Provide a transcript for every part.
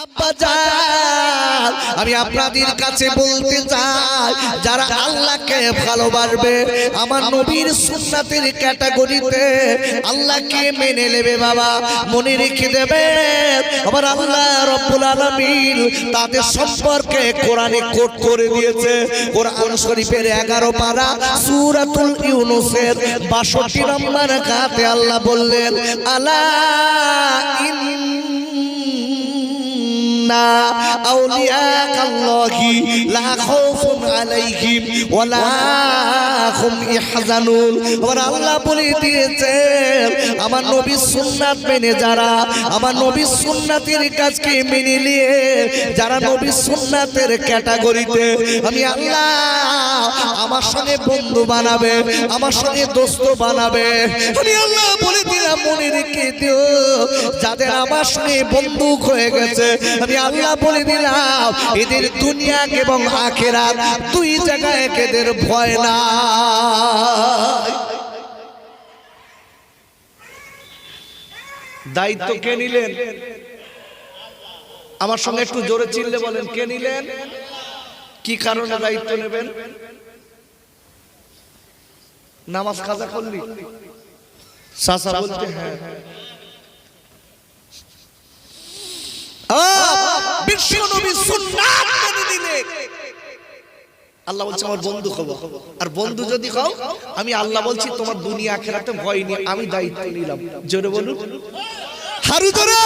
আব্বাজান আমি আপনাদের কাছে বলতে চাই যারা আল্লাহকে ভালোবাসবে আমার নবীর সুন্নাতের ক্যাটাগরিতে আল্লাহকে মেনে নেবে বাবা মনে রেখে দেবে আবার আল্লাহ রাব্বুল আলামিন তাদের সম্পর্কে কোরআনে কোট করে দিয়েছে কোরআন শরীফের 11 পারা সূরাতুল ইউনূসের 62 নম্বর আয়াতে আল্লাহ বললেন আলা أولياء الله لا خوف عليهم ولا هم يحزنون और আল্লাহ বলে দিয়েছেন আমার নবীর সুন্নাত মেনে যারা আমার নবীর সুন্নাতের কাজকে মেনে নিয়ে যারা নবীর সুন্নাতের ক্যাটাগরিতে আমি আল্লাহ আমার সঙ্গে বন্ধু বানাবে আমার সঙ্গে দোস্ত বানাবে আমি আল্লাহ বলে দিলাম মনে রেখে দিও যাদের আমার সঙ্গে বন্ধু হয়ে গেছে আমি আল্লাহ বলে দিলাম এদের দুনিয়া এবং আখিরাত দুই জায়গায় এদের ভয় না দায়িত্ব কে নিলেন আমার সঙ্গে একটু জোরে চিল্লে বলেন কে নিলেন কি কারণে দায়িত্ব নেবেন নামাজ কাজা করলি সাসা বলতে হ্যাঁ বিশ্ব নবী সুন্নাত মেনে নিলে আল্লাহ বলছে আমার বন্ধু হবো আর বন্ধু যদি হও আমি আল্লাহ বলছি তোমার দুনিয়া আখিরাতে ভয় নেই আমি দায়িত্ব নিলাম জোরে বলুন হারু জোরে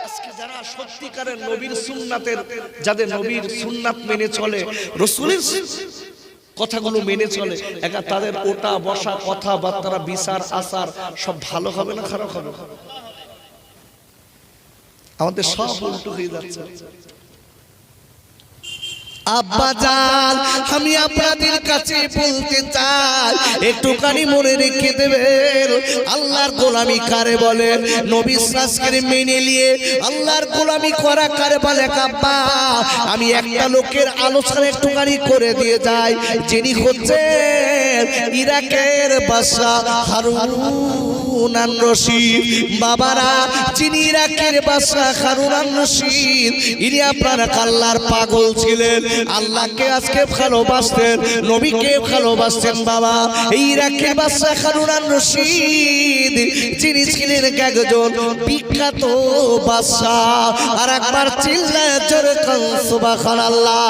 আজকে যারা সত্যিকারের নবীর সুন্নাতের যাদের নবীর সুন্নাত মেনে চলে রাসূলের কথাগুলো মেনে চলে একা তাদের ওটা বসা কথাবার্তা বিচার আচার সব ভালো হবে না খারাপ হবে আমাদের সব উল্টো হয়ে যাচ্ছে আব্বাজান আমি আপনাদের কাছে বলতে চাই একটুখানি মনে রেখে দেবেন আল্লাহর গোলামি কারে বলে নবীর শাসকে মেনে নিয়ে আল্লাহর গোলামি করা কারে বলে আব্বা আমি একটা লোকের আলোচনা একটুখানি করে দিয়ে যাই যিনি হচ্ছেন ইরাকের বাদশা হারুন আর রশিদ বাবারা যিনি ইরাকের বাদশা হারুন আর রশিদ ইনি আপনার আল্লাহর পাগল ছিলেন আল্লাহকে আজকে ভালোবাসতেন নবীকে ভালোবাসতেন বাবা এই ইরাকের বাদশা হারুন আর রশিদ যিনি ছিলেন একজন বিখ্যাত বাদশা আর একবার চিল্লায় জোরে কান সুবহানাল্লাহ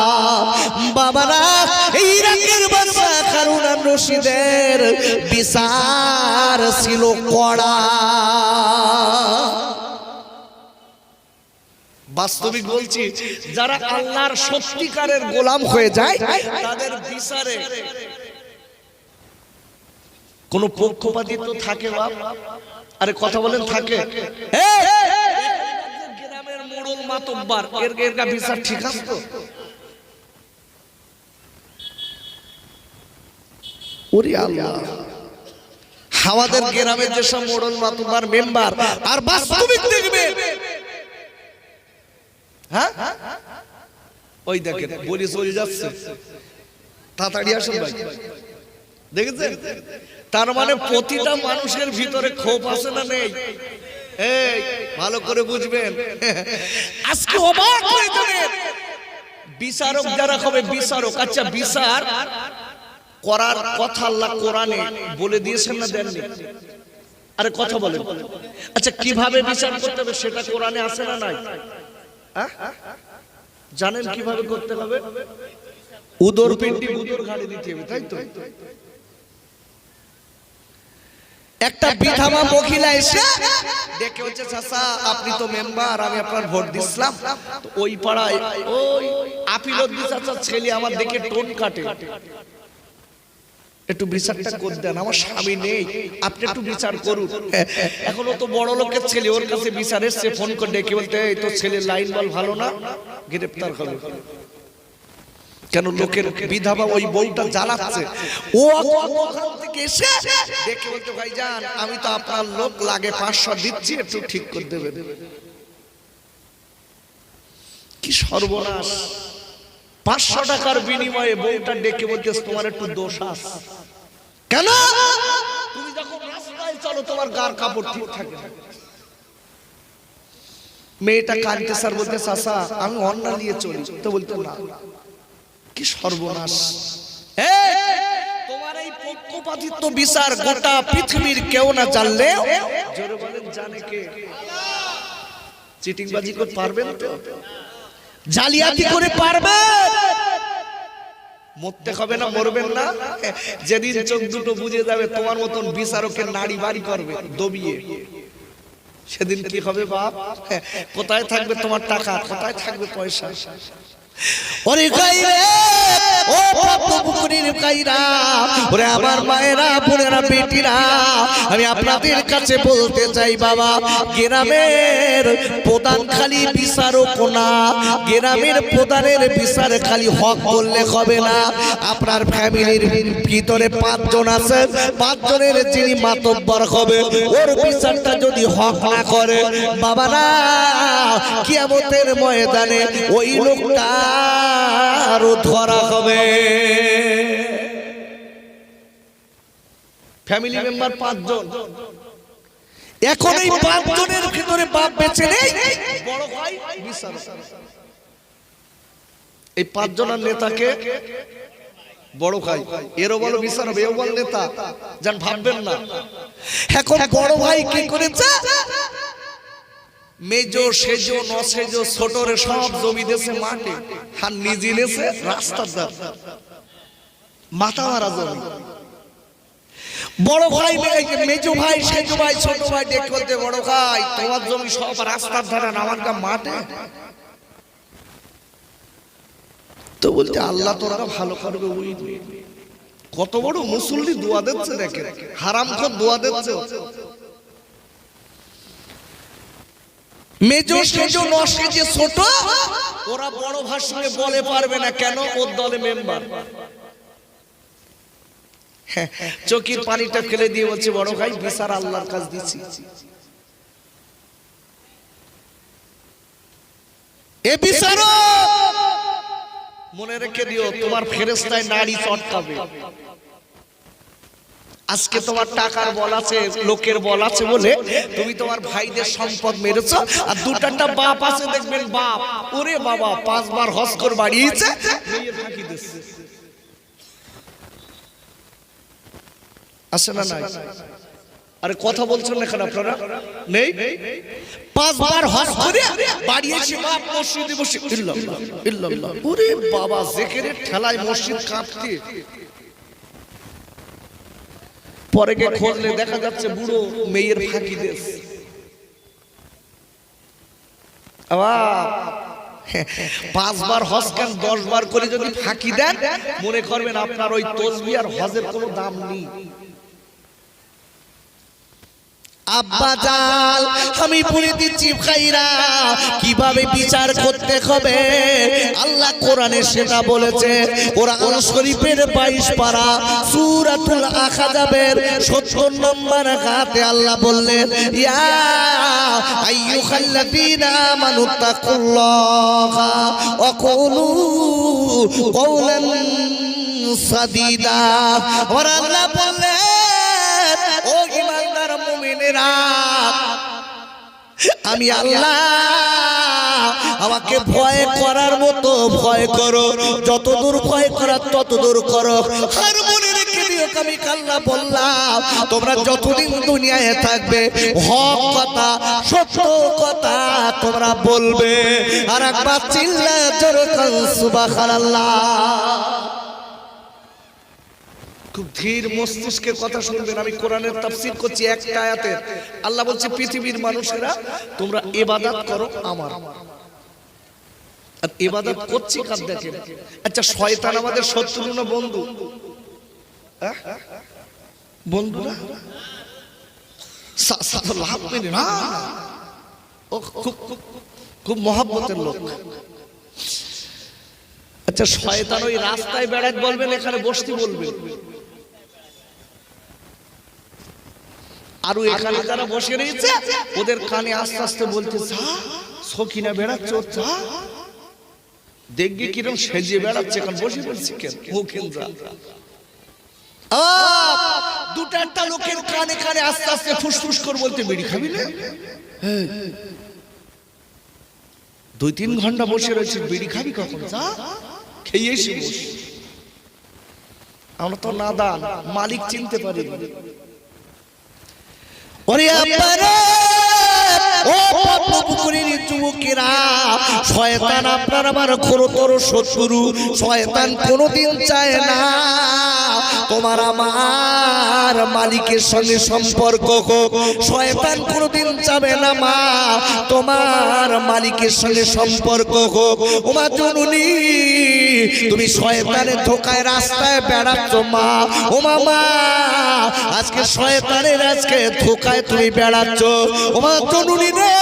বাবারা এই ইরাকের বাদশা হারুন আর রশিদের বিচার ছিল কড়া বাস্তবিক বলছি যারা আল্লাহর সত্যিকারের গোলাম হয়ে যায় তাদের বিচারে কোন পক্ষপাতিত্ব থাকে বাপ আরে কথা বলেন থাকে গ্রামের মোড়ল মাতব্বার এর বিচার ঠিক আছে তো ওরে আল্লাহ আমাদের গ্রামের যেসব মোড়ল মাতব্বার মেম্বার আর বাস্তবিক দেখবে হ্যাঁ ওই দেখেন বলি চলে যাচ্ছে তাড়াতাড়ি আসুন ভাই দেখেছেন তার মানে প্রতিটা মানুষের ভিতরে ক্ষোভ আছে না নেই এই ভালো করে বুঝবেন আজকে অবাক হয়ে যাবেন বিচারক যারা হবে বিচারক আচ্ছা বিচার করার কথা আল্লাহ কোরআনে বলে দিয়েছেন না দেননি আরে কথা বলেন আচ্ছা কিভাবে বিচার করতে হবে সেটা কোরআনে আছে না নাই জানেন কিভাবে করতে হবে উদর পিণ্ডি উদর ঘাড়ে দিতে হবে তাই তো একটা বিধবা মহিলা এসে দেখে হচ্ছে চাচা আপনি তো মেম্বার আমি আপনার ভোট দিছিলাম তো ওই পাড়ায় ওই আপিলদ্দি চাচা ছেলে আমার দেখে টোন কাটে একটু বিচারটা করে দেন আমার স্বামী নেই আপনি একটু বিচার করুন এখনো তো বড় লোকের ছেলে ওর কাছে বিচার এসছে ফোন করে ডেকে বলতে এই তো ছেলের লাইন বল ভালো না গ্রেফতার হবে কেন লোকের বিধবা ওই বউটা জ্বালাচ্ছে ও ওখান থেকে এসে ডেকে বলতে ভাইজান আমি তো আপনার লোক লাগে 500 দিচ্ছি একটু ঠিক করে দেবেন কি সর্বনাশ 500 টাকার বিনিময়ে বউটা ডেকে বলতে তোমার একটু দোষ আছে কেন তুমি যখন রাস্তায় চলো তোমার গার কাপড় ঠিক থাকে মেয়েটা কাঁদতে স্যার বলতে চাচা আমি অন্না নিয়ে চলি, তো বলতো না, কি সর্বনাশ। তোমার এই পক্ষপাতিত্ব বিচার গোটা পৃথিবীর কেউ না জানলে, জোরে বলেন জানে কে? চিটিংবাজি করে পারবেন তো? জালিয়াতি করে পারবেন? মরতে হবে না, মরবেন না। যেদিন চোখ দুটো বুঝে যাবে তোমার মতন বিচারকের নাড়ি বাড়ি করবে দবিয়ে, সেদিন কি হবে বাপ? কোথায় থাকবে তোমার টাকা, কোথায় থাকবে পয়সা? ওরে গাইরে ও পুকুরের গাইরা, ওরে আমার মায়েরা বোনেরা বেটিরা, আমি আপনাদের কাছে বলতে চাই বাবা, গ্রামের প্রধান খালি বিচারক না, গ্রামের প্রধানের বিচার খালি হক করলে হবে না। আপনার ফ্যামিলির ভিতরে 5 জন আছে, 5 জনের যিনি মাতব্বর হবে ওর বিচারটা যদি হক না করে বাবারা, কিয়ামতের ময়দানে ওই লোকটা আরো ধরা হবে। ফ্যামিলি মেম্বার 5 জন, এখন এই 5 জনের ভিতরে বাপ বেঁচে নেই, বড় ভাই বিচারক। এই 5 জনের নেতাকে বড় ভাই, এরও বলো বিচারক, এও বল নেতা, জান ভাববেন না। এখন বড় ভাই কি করেছে? মেজো সেজো নসেজো ছোটরে সব জমি দেশে মাঠে, আর নিজে নেছে রাস্তার ধার, মাথা মারা জমি। বড় ভাই মেজো ভাই সেজো ভাই ছোট ভাই ডেকে বলতে, বড় ভাই তোমার জমি সব রাস্তার ধারে, আমার গা মাঠে। তো বলতে আল্লাহ তোরা ভালো করবে। ওই কত বড় মুসল্লি দোয়া দিচ্ছে, দেখে হারামখোর দোয়া দিচ্ছে। মেজো সেজো নসেজে ছোট, ওরা বড় ভাইয়ের সঙ্গে বলে পারবে না, কেন? ওর দলে মেম্বার। চোখের পানিটা ফেলে দিয়ে বলছে, বড় ভাই বিচার আল্লাহর কাছে দিছি, এ বিচারক মনে রেখে দিও, তোমার ফেরেশতায় নাড়ি চটকাবে। আজকে তোমার টাকার বল আছে, লোকের বল আছে বলে তুমি তোমার ভাইদের সম্পদ মেরেছ, আর 2টা বাপ আছে দেখবেন, বাপ ওরে বাবা 5 বার হজ করে বাড়িয়েছে, আসে না নাই? আরে কথা বলছেন না কেন আপনারা? নেই, 5 বার হজ করে বাড়িয়েছে বাপ, মসজিদে বসে ইল্লাল্লাহ ইল্লাল্লাহ, ওরে বাবা জিকিরের ঠেলায় মসজিদ কাঁপতে। পরে গিয়ে খুঁজলে দেখা যাচ্ছে বুড়ো মেয়ের ফাঁকি দেশ। 5 বার হজ কেন 10 বার করে যদি ফাঁকি দেন, মনে করবেন আপনার ওই তসবিহ আর হজের কোনো দাম নেই। আব্বা জান আমি বলে দিচ্ছি ভাইরা, কিভাবে বিচার করতে হবে আল্লাহ কোরআনে সেটা বলেছে। কোরআন শরীফের 22 পারা সূরাতুল আহজাবের 70 নম্বর আয়াতে আল্লাহ বললেন, ইয়া আইয়ুহাল্লাযীনা আমানু তাকুল্লাহা ওয়া কুলু কওলান সাদীদা। আর আল্লাহ বললেন, ও ঈমানদার মুমিনেরা, আমি আল্লাহ, আমাকে ভয় করার মতো ভয় করো, যতদূর ভয় করার ততদূর করো। আর মনে রেখে দিও, আমি আল্লাহ বললাম তোমরা যতদিন দুনিয়ায় থাকবে হক কথা সত্য কথা তোমরা বলবে। আর একবার চিল্লা জোরে কান সুবহানাল্লাহ। খুব ধীর মস্তিষ্কের কথা শুনবেন, আমি কোরআনের তাফসীর করছি একটা আয়াতে। আল্লাহ বলছে, পৃথিবীর মানুষেরা তোমরা ইবাদত করো আমার। আর ইবাদত করছি কার দেখেন? আচ্ছা শয়তান আমাদের শত্রু না বন্ধু? বন্ধু না, লাভ নেই না, ও খুব মহব্বতের লোক। আচ্ছা শয়তান ওই রাস্তায় বেড়াত বলবেন, এখানে বসতি বলবেন, আর এখানে যারা বসে রয়েছে ওদের কানে আস্তে আস্তে বলতে, যা সখিনা বেড়াচ্ছে, যা দেখবি কিরম সেজে বেড়াচ্ছে, এখন বসে বলছি কেন ওখান যা। 2টা লোকের কানে কানে আস্তে আস্তে ফুসফুস করে বলতে, বিড়ি খাবি না? 2-3 ঘন্টা বসে রয়েছে, বিড়ি খাবি কখন? যা খেয়ে এসে বস। আমরা তো নাদান, মালিক চিনতে পারি। ওরে আব্বারে, ও পুকুরের যুবকেরা, শয়তান আপনার আমার ঘোরতর শত্রু। শয়তান কোনোদিন চায় না তোমার আমার মালিকের সঙ্গে সম্পর্ক হোক। শয়তান কোনোদিন চাবে না মা তোমার মালিকের সঙ্গে সম্পর্ক হোক। ও মা জননী, তুমি শয়তানের ধোকায় রাস্তায় বেড়াচ্ছ মা। ও মামা, আজকে শয়তানের আজকে ধোকায় তুমি বেড়াচ্ছ। ও মা জননী রে,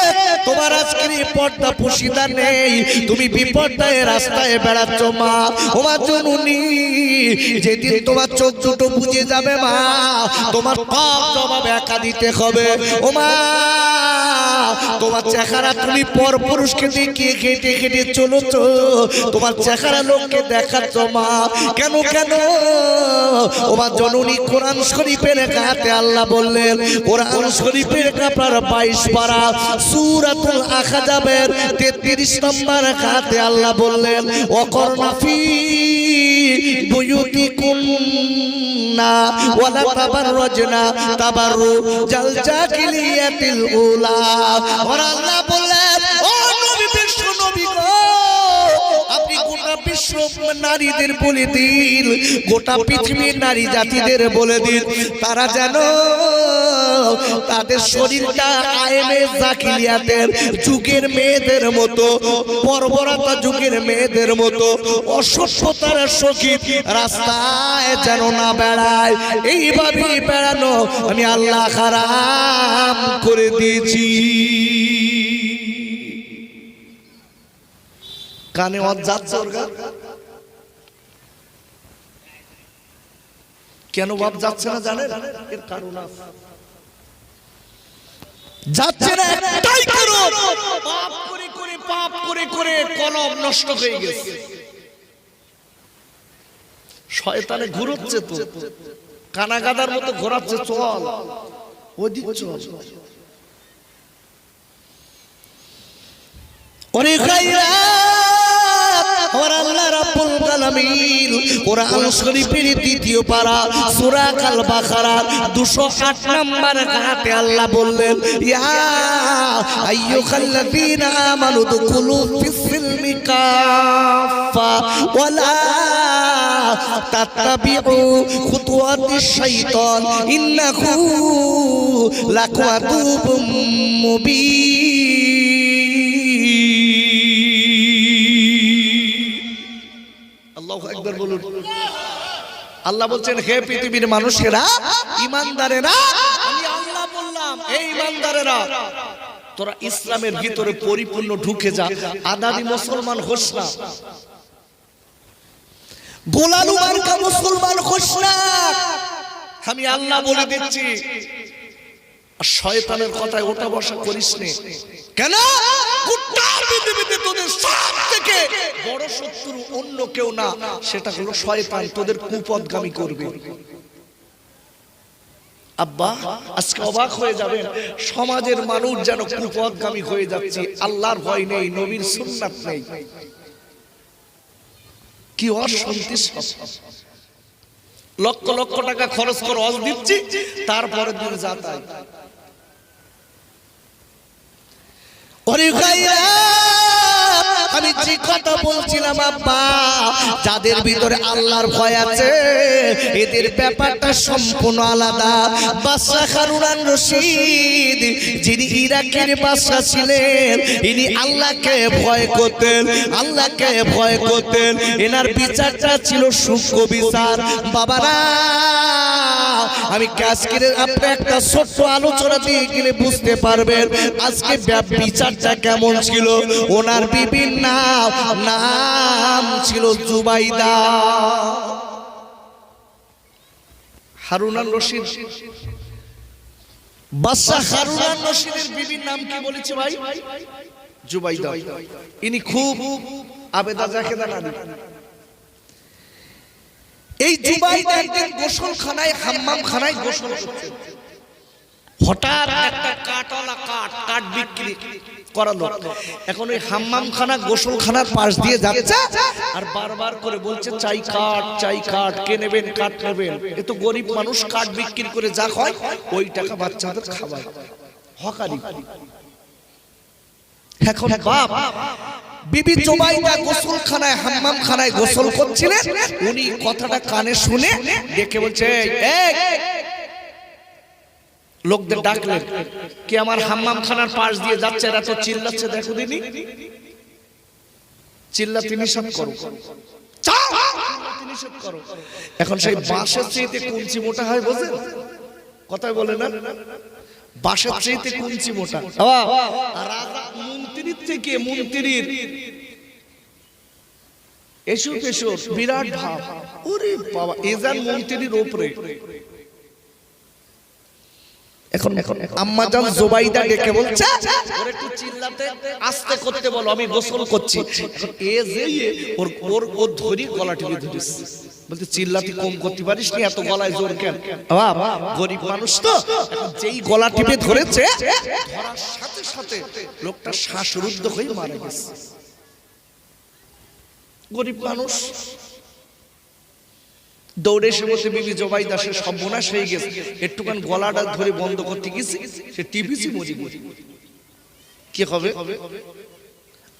তোমার আজকে পর্দা পুশিদা নেই, তুমি বিপর্দায় রাস্তায় বেড়াচ্ছ মা। ও মা জননী, যেদিন তোমার চোখ দুটো বুঝে যাবে মা, তোমার পাপ জবাব একা দিতে হবে। ও মা, তোমার চেহারা তুমি পর পুরুষকে দেখিয়ে খেটে খেটে চলেছ, তোমার চেহারা লোককে দেখাচ্ছ মা। কেন কেন? ও মা জননী, কোরআন শরীফের কাতে আল্লাহ বললেন, কোরআন শরীফের আপনার 22 পারা সূরাতুল আহজাবের 33 নম্বর কাতে আল্লাহ বললেন, ওয়াকরনা ফি বুয়ুতিকুন্না ওয়ালা তাবাররাজনা তাবাররুজাল জাহিলিয়াতিল উলা। আর আল্লাহ বললেন, ও নবী, বিশ্ব নবী গো, আপনি গোটা বিশ্ব নারীদের বলে দিন, গোটা পৃথিবীর নারী জাতিদের বলে দিন, তারা যেন তাদের শরীরটা আয়েমে জাহিলিয়াতের যুগের মেয়েদের মতো, বর্বরতা যুগের মেয়েদের মতো অসভ্যতার সহিত রাস্তায় যেন না বেড়ায়। এইভাবেই বেড়ানো আমি আল্লাহ হারাম করে দিয়েছি। কানে ওয়াজ যাচ্ছে ওর গা? কেন বাপ যাচ্ছে না জানেন? এর কারণ আছে। যাচ্ছে না একটাই কারণ, পাপ করে করে পাপ করে করে কলম নষ্ট হয়ে গেছে। শয়তানে ঘুরোচ্ছে তো, কানাগাদার মতো ঘোরাচ্ছে, চল ওদিক চল। ওরে খাইরা, আর আল্লাহ রাব্বুল আলামিন কোরআন শরীফের 2য় পারা সূরা আল বাকারার 208 নম্বর আয়াতে আল্লাহ বললেন, ইয়া আইয়ুহাল্লাযীনা আমানু দুখুলু ফিস-সিলমি কাফা ওয়ালা তাত্তাবিউ খুতুওয়াতিশ শাইতান ইন্নাহু লাকুতুবুম মুবিন। আল্লাহ বলছেন, হে পৃথিবীর মানুষেরা, ঈমানদারেরা, আমি আল্লাহ বললাম, এই ঈমানদারেরা, তোরা ইসলামের ভিতরে পরিপূর্ণ ঢুকে যা, আদানি মুসলমান হোস না, গোলালু মার্কা মুসলমান হোস না। আমি আল্লাহ বলে দিচ্ছি, আর শয়তানের কথায় ওঠা বসা করিস নে। কেন? গোটা পৃথিবীতে তোদের সবথেকে বড় শত্রু অন্য কেউ না, সেটা হলো শয়তান। তোদের কুপথগামী করবে। আব্বা, আজকে অবাক হয়ে যাবেন, সমাজের মানুষ যেন কুপথগামী হয়ে যাচ্ছে। আল্লাহর ভয় নেই, নবীর সুন্নাত নেই। কি অশান্তি! লক্ষ লক্ষ টাকা খরচ করে ওয়াজ দিচ্ছি, তারপরে দিন যাতায়াত। ওরে ভাইরা, আমি যে কথা বলছিলাম আব্বা, যাদের ভিতরে আল্লাহর ভয় আছে এদের ব্যাপারটা সম্পূর্ণ আলাদা। বাদশা হারুন আর রশিদ, যিনি ইরাকের বাদশা ছিলেন, ইনি আল্লাহকে ভয় করতেন, আল্লাহকে ভয় করতেন। এনার বিচারটা ছিল সূক্ষ্ম বিচার। বাবারা, আমি আজকে আপনি একটা ছোট্ট আলোচনা দিয়ে গেলে বুঝতে পারবেন আজকে বিচারটা কেমন ছিল। ওনার বিবির নাম ছিল জুবাইদা। হারুন আর রশিদ, বাদশা হারুন আর রশিদের বিবির নাম কি বলেছে ভাই? জুবাইদা। ইনি খুব আবেদা জাহেদা নারী। এই জুবাইদা একদিন গোসলখানায়, হাম্মামখানায় গোসল করছে। হঠাৎ একটা কাঠওয়ালা কাঠ বিক্রি করালো। এখন ওই হাম্মামখানা গোসলখানার পাশ দিয়ে যাচ্ছে আর বারবার করে বলছে চাই কাঠ কে নেবেন, কাঠ নেবেন। এ তো গরিব মানুষ, কাঠ বিক্রি করে যা হয় ওই টাকা বাচ্চাদের খাওয়ায়, হকারি। এখন বাপ বিবি জুবাইদা গোসলখানায় হাম্মামখানায় গোসল করছিলেন, উনি কথাটা কানে শুনে ডেকে বলছে এই লোকদের ডাকলেন, কি আমার হাম্মামখানার পাশ দিয়ে যাচ্ছে, এরা তো চিল্লাচ্ছে, দেখো দিনি চিল্লাতে নিষেধ করো, নিষেধ করো। এখন সেই বাঁশের চেয়েতে কুঞ্চি মোটা হয়, বোঝেন কথাই বলে না, বাঁশের চেয়েতে কুঞ্চি মোটা। রাজা মন্ত্রীর থেকে মন্ত্রীর এসো এসো বিরাট ভাব, ওরে বাবা এজান মন্ত্রীর ওপরে। এখন আম্মাজান জুবাইদা ডেকে বলছে ওরে একটু চিল্লাতে আস্তে করতে বলো, আমি গোসল করছি। এখন এ যে ওর ধরি গলা টিপে ধরেছে, বলতে চিল্লাতে কম করতে পারিস নি, এত গলায় জোর কেন? গরিব মানুষ তো, যেই গলা টিপে ধরেছে ধরার সাথে সাথে লোকটা শ্বাসরুদ্ধ হয়ে মারা গেছে। গরিব মানুষ দৌড়ে এসে বলতে বিবি জুবাইদা সে সর্বনাশ হয়ে গেছে, একটুখান গলাটা ধরে বন্ধ করতে গেছে, সে টিভিসি মরে গেছে। কি হবে?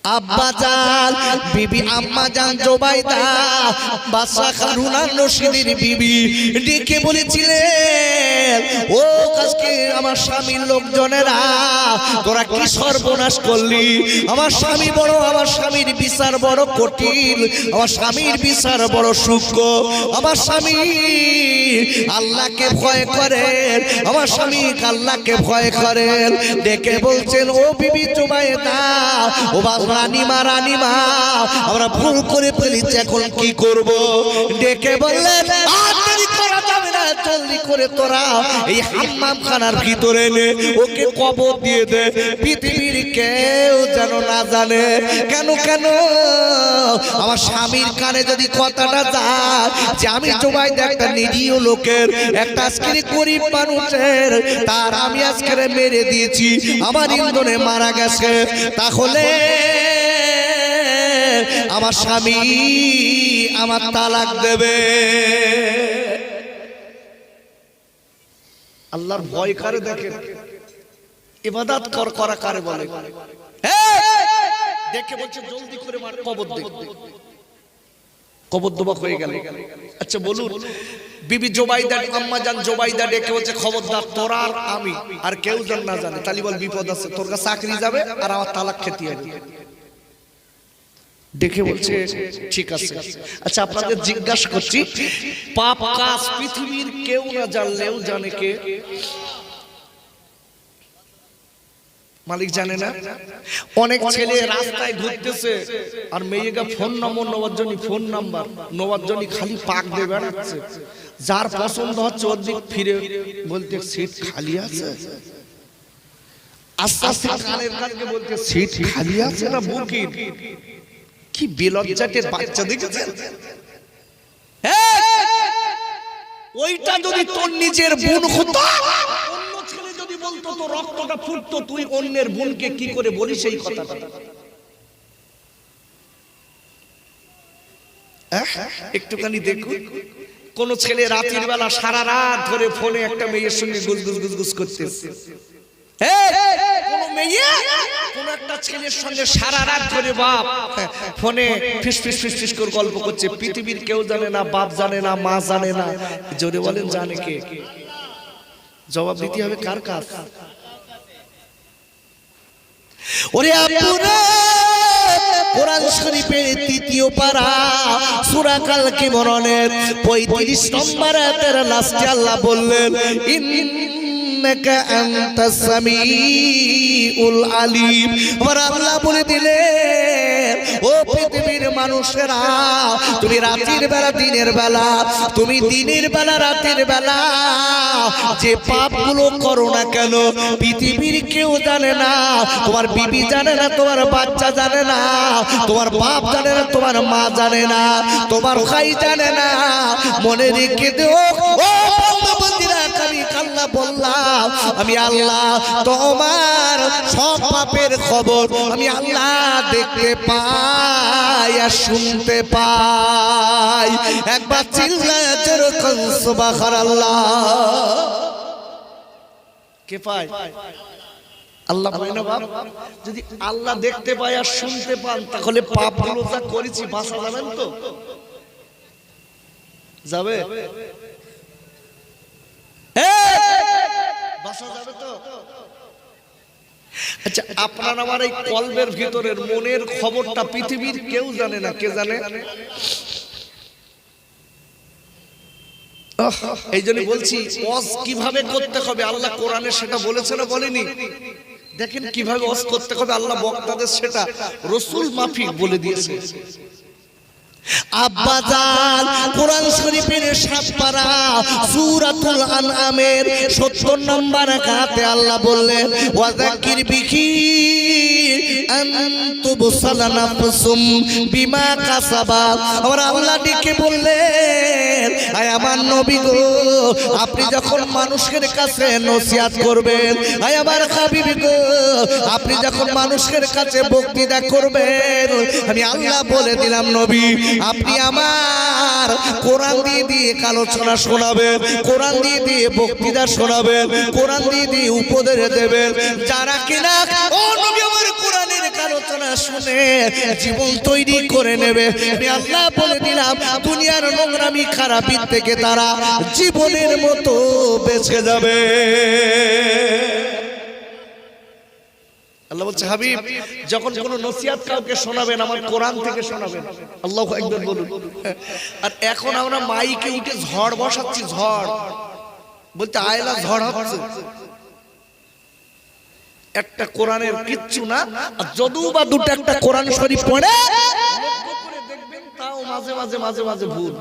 আব্বাজান বিবি আম্মাজান জুবাইদা বাদশা হারুনার রশিদের বিবি ডেকে বলেছিলেন, ও আজকে আমার স্বামীর লোকজনেরা তোরা কি সর্বনাশ করলি, আমার স্বামী বড়, আমার স্বামীর বিচার বড় কঠিন, আমার স্বামীর বিচার বড় সূক্ষ্ম, আমার স্বামী আল্লাহকে ভয় করেন, আমার স্বামী আল্লাহকে ভয় করেন। ডেকে বলছেন, ও বিবি জুবাইদা, ও রানীমা রানীমা আমরা ভুল করে ফেলেছি, এখন কি করব? ডেকে বললেন আর দেরি করা যাবে না, জলদি করে তোরা এই হাম্মামখানার ভিতরে নে, ওকে কবর দিয়ে দে, পৃথিবীর কেউ যেন না জানে। কেন কেন? আমার স্বামীর কানে যদি কথাটা যায় যে আমি জুবাইদা একটা নিরীহ লোকের, একটা আজকের গরিব মানুষের তার আমি আজকে মেরে দিয়েছি, আমার ইন্ধনে মারা গেছে, তাহলে আমার স্বামী আমার তালাক দেবে। আল্লাহর ভয় কারে দেখেন, ইবাদত করা কারে বলে? দেখে বলছে জলদি করে মার, কবর দে, কবর দেওয়া হয়ে গেল। আচ্ছা বলুন, বিবি জুবাইদা আম্মাজান জুবাইদা ডেকে বলছে খবরদার তোরা আর আমি আর কেউ যেন না জানে, তাহলে বল বিপদ আছে, তোর কাছে চাকরি যাবে আর আমার তালাক খেতে হবে। দেখে বলছে ঠিক আছে। আচ্ছা আপনাদের জিজ্ঞাসা করছি, পাপ কাজ পৃথিবীর কেউ না জানলেও জানে কে? মালিক জানে না? অনেক ছেলে রাস্তায় ঘুরতেছে আর মেয়েকে ফোন নম্বর নেওয়ার জন্য ফোন নাম্বার নেওয়ার জন্য খালি পাক দিয়ে বেড়াচ্ছে, যার পছন্দ হচ্ছে ওর দিক ফিরে বলতে সিট খালি আছে, আস্তে আস্তে কানের কাছে বলতে সিট খালি আছে না বুকিং। কি বেলজ্জাটের বাচ্চা দেখেছেন? ওইটা যদি তোর নিজের বোন হতো, অন্য ছেলে যদি বলতো তো রক্তটা ফুটতো, তুই অন্যের বোনকে কি করে বলিস এই কথাটা? একটুখানি দেখুন, কোন ছেলে রাতের বেলা সারা রাত ধরে ফোনে একটা মেয়ের সঙ্গে গুজগুজ করতেছে, কোন মেয়ে কোন একটা ছেলের সঙ্গে সারা রাত ধরে বাপ ফোনে ফিস ফিস ফিস ফিস করে গল্প করছে, পৃথিবীর কেউ জানে না, বাপ জানে না, মা জানে না। জোরে বলেন জানে কে? জবাব দিতে হবে কার কাজ? ওরে আপুরা, কোরআন শরীফের তৃতীয় পারা সূরা কাল কিমরনের 35 নম্বর আয়াতের লাস্টে আল্লাহ বললেন, ইন্নাকা আনতাস সামিউল আলিম। আর আল্লাহ বলে দিলেন, ও পৃথিবীর মানুষেরা, তুমি রাতের বেলা দিনের বেলা, তুমি দিনের বেলা রাতের বেলা যে পাপগুলো করো না কেন, পৃথিবীর কেউ জানে না, তোমার বিবি জানে না, তোমার বাচ্চা জানে না, তোমার বাপ জানে না, তোমার মা জানে না, তোমার ভাই জানে না। মনে রেখে দেও ও বন্ধুরা, আমি আল্লাহ বললাম আমি আল্লাহ তোমার সব পাপের খবর আমি আল্লাহ দেখতে পাই আর শুনতে পাই। একবার চিল্লায় যেরকম সুবহানাল্লাহ। কে পায়? আল্লাহ পায় না বাপ? যদি আল্লাহ দেখতে পায় আর শুনতে পান তাহলে পাপগুলো যা করেছি বাঁচা যাবেন তো? যাবে? বাঁচা যাবে তো? আচ্ছা, আপনার আমার এই কলবের ভিতরের মনের খবরটা পৃথিবীর কেউ জানে না। কে জানে? এই জন্য বলছি ওয়াজ কিভাবে করতে হবে আল্লাহ কোরআনে সেটা বলেছে না বলেনি? দেখেন কিভাবে ওয়াজ করতে হবে আল্লাহ বক্তাদের সেটা রাসূল মাফিক বলে দিয়েছে। আব্বাজান কোরআন শরীফের ৭ পারা সূরাতুল আনআমের ৭০ নম্বর আয়াতে আল্লাহ বললেন ওয়াযাক্কির বিহি আন তুবসালা নাফসুম বিমা কাসাবাত। আমার আল্লাহ ডেকে বললেন আয় আমার নবী গো, আপনি যখন মানুষের কাছে নসিহত করবেন, আয় আমার হাবিব গো, আপনি যখন মানুষের কাছে বক্তৃতা করবেন, আমি আল্লাহ বলে দিলাম নবী আপনি আমার কোরআন দিয়ে দিয়ে আলোচনা শোনাবেন, কোরআন দিয়ে দিয়ে বক্তৃতা শোনাবেন, কোরআন দিয়ে দিয়ে উপদেশ দেবেন। যারা কিনা ও নবী আমার কোরআনের আলোচনা শুনে জীবন তৈরি করে নেবে, আমি আল্লাহ বলে দিলাম দুনিয়ার নোংরামি খারাপি থেকে তারা জীবনের মতো বেঁচে যাবে। আল্লাহ বলছে হাবিব যখন কোন নসিহত কাউকে শোনাবেন আমার কোরআন থেকে শোনাবেন। আল্লাহু আকবার বলুন। আর এখন আমরা মাইকে উঠে ঝড় বসাচ্ছি, ঝড় বলতে আয়লা ঝড় হচ্ছে, একটা কোরআনের কিচ্ছু না। আর যদিও বা দুটো একটা কোরআন শরীফ পড়ে দেখবেন তাও মাঝে মাঝে মাঝে মাঝে ভুল।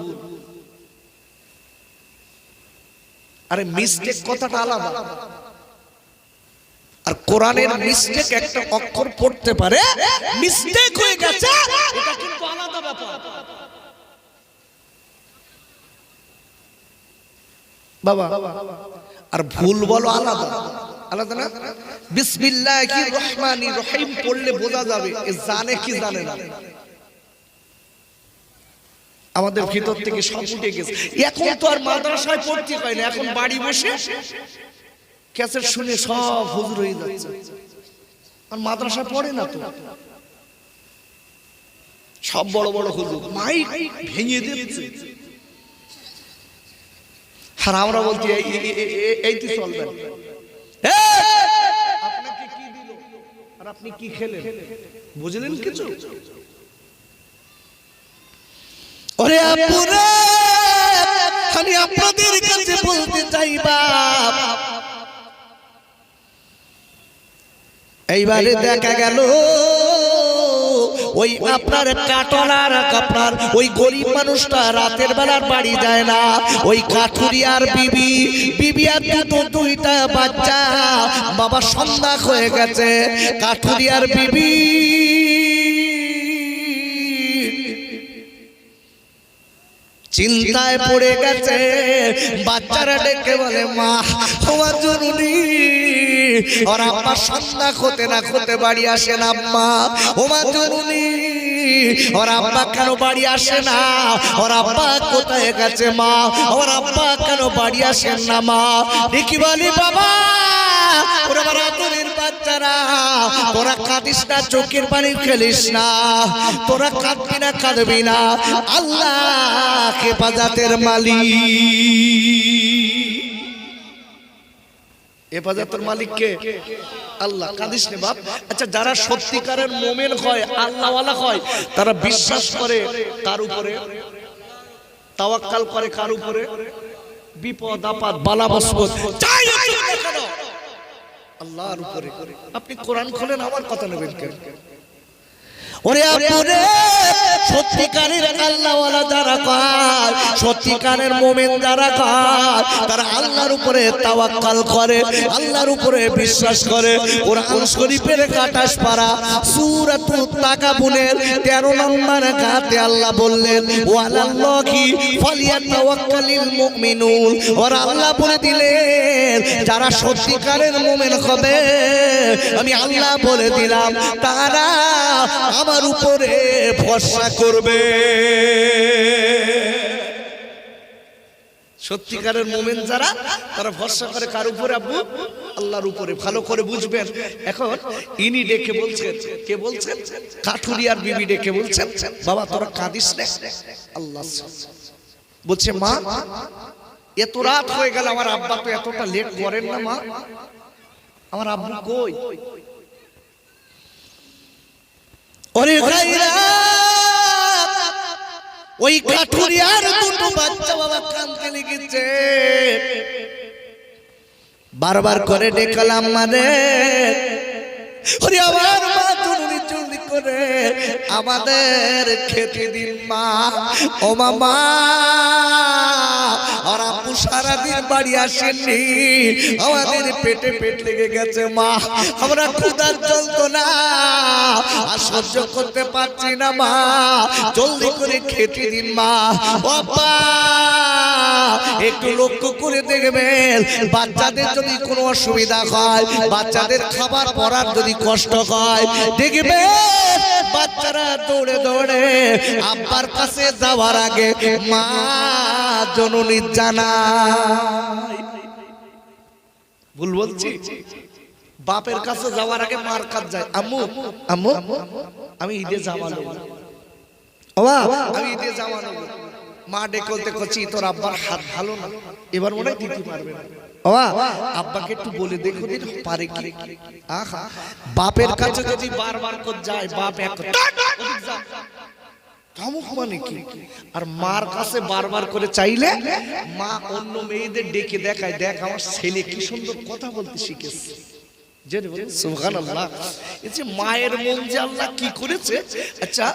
আরে মিস্টেক কথাটা আলাদা, আর কোরআনের মিস্টেক একটা অক্ষর পড়তে পারে মিস্টেক হয়ে গেছে, এটা কিন্তু আলাদা ব্যাপার বাবা। আর ভুল বলো আলাদা আলাদা না। বিসমিল্লাহির রহমানির রহিম পড়লে বোঝা যাবে এ জানে কি জানে না। আমাদের ভিতর থেকে সব উঠে গেছে। এখন তো আর মাদ্রাসায় পড়তে হয় না, এখন বাড়ি বসে ক্যাসেট শুনে সব হুজুর হয়ে যাচ্ছে। আর মাদ্রাসায় পড়ে না তো, সব বড় বড় হুজুর মাইক ভেঙে দিচ্ছে। আর আমরা বলছি এইটি চলবে। আপনাকে কি দিল আর আপনি কি খেলেন বুঝলেন কিছু? ওরে আপুরা আমি আপনাদের কাছে বলতে চাই বাপ, এইবারে দেখা গেল ওই আপনার কাটলার আপনার ওই গরিব মানুষটা রাতের বেলার বাড়ি যায় না, ওই কাঠুরিয়ার বিবি আর দুইটা বাচ্চা, বাবা সন্ধ্যা হয়ে গেছে, কাঠুরিয়ার বিবি চিন্তায় পড়ে গেছে। বাচ্চারা ডেকে বলে মা তোমার জরুরি, ওর আব্বা সন্ধ্যা হতে না হতে বাড়ি আসে না, আম্মা ওমার জরুরি, ওর আব্বা কেন বাড়ি আসে না, ওর আব্বা কোথায় গেছে মা, ওর আব্বা কেন বাড়ি আসেন না মা। দেখি বলি বাবা ওরা রাতের বাচ্চারা তোরা কাঁদিস না, চোখের পানি ফেলিস না, তোরা কাঁদবি না কাঁদবি না, আল্লাহ হেফাজতের মালিক, হেফাজতের মালিক কে? আল্লাহ। কাঁদিস না বাপ। আচ্ছা যারা সত্যিকারের মুমিন হয় আল্লাহওয়ালা হয় তারা বিশ্বাস করে কার উপরে, তাওয়াক্কাল করে কার উপরে, বিপদ আপদ বালা মুসিবত যাই আসুক না কেন আল্লাহর উপরে। আপনি কোরআন খোলেন আমার কথা নেবেন কেন? ওরে আপুরে সত্যিকারের আল্লাহওয়ালা যারা কয়, সত্যিকারের মুমিন যারা কয়, তারা আল্লাহর উপরে তাওয়াক্কাল করে, আল্লাহর উপরে বিশ্বাস করে। কোরআন শরীফের 28 পারা সূরাতুত তাকাবুনের 13 নম্বর আয়াতে আল্লাহ বললেন, ওয়ালাল্লাহি ফালিয়াতাওয়াক্কালিল মুমিনুন। আর আল্লাহ বলে দিলেন, যারা সত্যিকারের মুমিন হবে, আমি আল্লাহ বলে দিলাম, তারা আমার উপরে ভরসা করবে। সত্যিকারের মুমিন যারা, তারা ভরসা করে কার উপরে? আব্বু, আল্লাহর উপরে। ভালো করে বুঝবেন। এখন ইনি ডেকে বলছেন, কে বলছেন? কাঠুরিয়ার বিবি ডেকে বলছেন, বাবা তোরা কাঁদিস না। আল্লাহ বলছে, মা এত রাত হয়ে গেল, আমার আব্বা তো এতটা লেট করেন না মা, আমার আব্বু কই? ওরে ভাইরা, ওই কাঠুরিয়ার দুটো বাচ্চা বাবা কাঁদতে লেগেছে। বারবার করে ডেকালাম, মানে ওরে আমার মা, জলদি জলদি করে আমাদের খেতে দিন মা। ও মামা, আর আপু সারাদিন বাড়ি আসেননি, আমাদের পেটে পেট লেগে গেছে মা, আমরা ক্ষুধার যন্ত্রণা আর সহ্য করতে পারছি না মা, জলদি করে খেতে দিন মা। বাবা একটু লক্ষ্য করে দেখবেন, বাচ্চাদের যদি কোনো অসুবিধা হয়, বাচ্চাদের খাবার পড়ার যদি কষ্ট হয়, দেখবেন বাচ্চারা দৌড়ে দৌড়ে আব্বার কাছে যাওয়ার আগে মা জননী জানায়। ভুল বলছি? বাপের কাছে যাওয়ার আগে মার কাছে যায়, আম্মু আম্মু আমি ঈদে জামা নেব, আমি ঈদে জামা নেব। মা ডেকে করছি, তোর আব্বার হাত ভালো না, এবার মনে হয় দিতে পারবে না, আব্বাকে একটু বলে দেখো দিন পারে কি। আহা, বাপের কাছে যদি বারবার করে যায়, বাপ এক ধমক মানে কি? আর মার কাছে বারবার করে চাইলে মা অন্য মেয়েদের ডেকে দেখায়, দেখ আমার ছেলে কি সুন্দর কথা বলতে শিখেছে। সুবহানাল্লাহ। এই যে মায়ের মন যে আল্লাহ কি করেছে। আচ্ছা,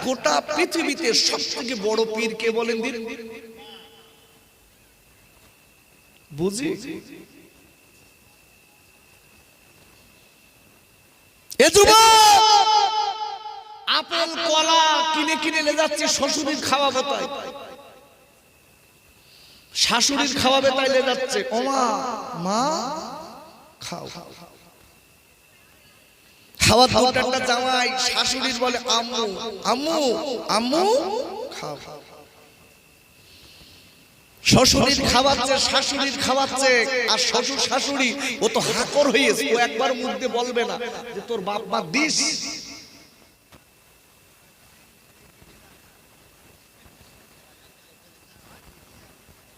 গোটা পৃথিবীতে সবথেকে বড় পীর কে বলেন দিন? বুঝি এ যুবক, আপেল কলা কিনে কিনে লে যাচ্ছে, শ্বশুরের খাওয়াবে তাই, শাশুড়ির খাওয়াবে তাই লে যাচ্ছে। ও মা, মা খাও। খাওয়া দুটাটা জামাই, শাশুড়ির বলে আম্মু আম্মু আম্মু খাও। শ্বশুরির খাওয়াচ্ছে, শাশুড়ির খাওয়াচ্ছে, আর শ্বশুর শাশুড়ি ও তো হাকর হয়েছে, ও একবার মুখ দিয়ে বলবে না যে তোর বাপ মা দিস।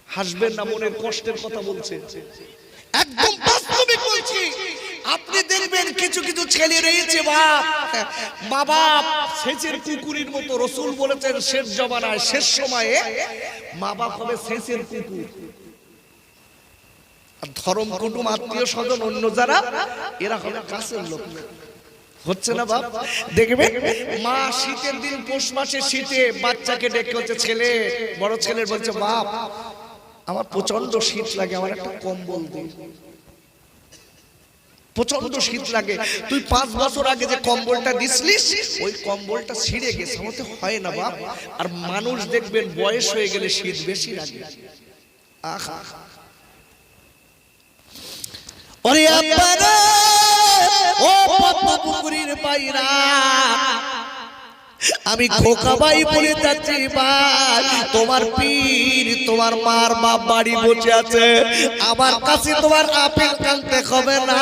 হাসবেন না, মনের কষ্টের কথা বলছে, একদম বাস্তবিক বলছি। আপনি দেখবেন কিছু কিছু ছেলে রয়েছে, বাপ বাবা সেচের কুকুরের মতো। রাসূল বলেছেন শেষ জমানায়, শেষ সময়ে মা বাপ হবে সেচের কুকুর। আর ধর্ম কুটুম আত্মীয় স্বজন অন্য যারা, এরা হবে কাছের লোক। হচ্ছে না বাপ? দেখবেন মা শীতের দিন, পৌষ মাসে শীতে বাচ্চাকে ডেকে হচ্ছে, ছেলে বড় ছেলের বলছে, বাপ আমার প্রচন্ড শীত লাগে, আমার একটা কম্বল দিন। প্রচন্ড শীত লাগে, তুই 5 বছর আগে যে কম্বলটা দিছিলিস, ওই কম্বলটা ছিঁড়ে গেছে। আমাকে হয় না বাপ। আর মানুষ দেখবেন বয়স হয়ে গেলে শীত বেশি লাগে। আহা, ওরে আব্বারা, ও পদ্মপুকুরের পায়রা, আমি খোকাবাই বলে যাচ্ছি, ভাই তোমার পীর, তোমার মার বাপ বাড়ি বসে আছে। আমার কাছে তোমার আপেল আনতে হবে না,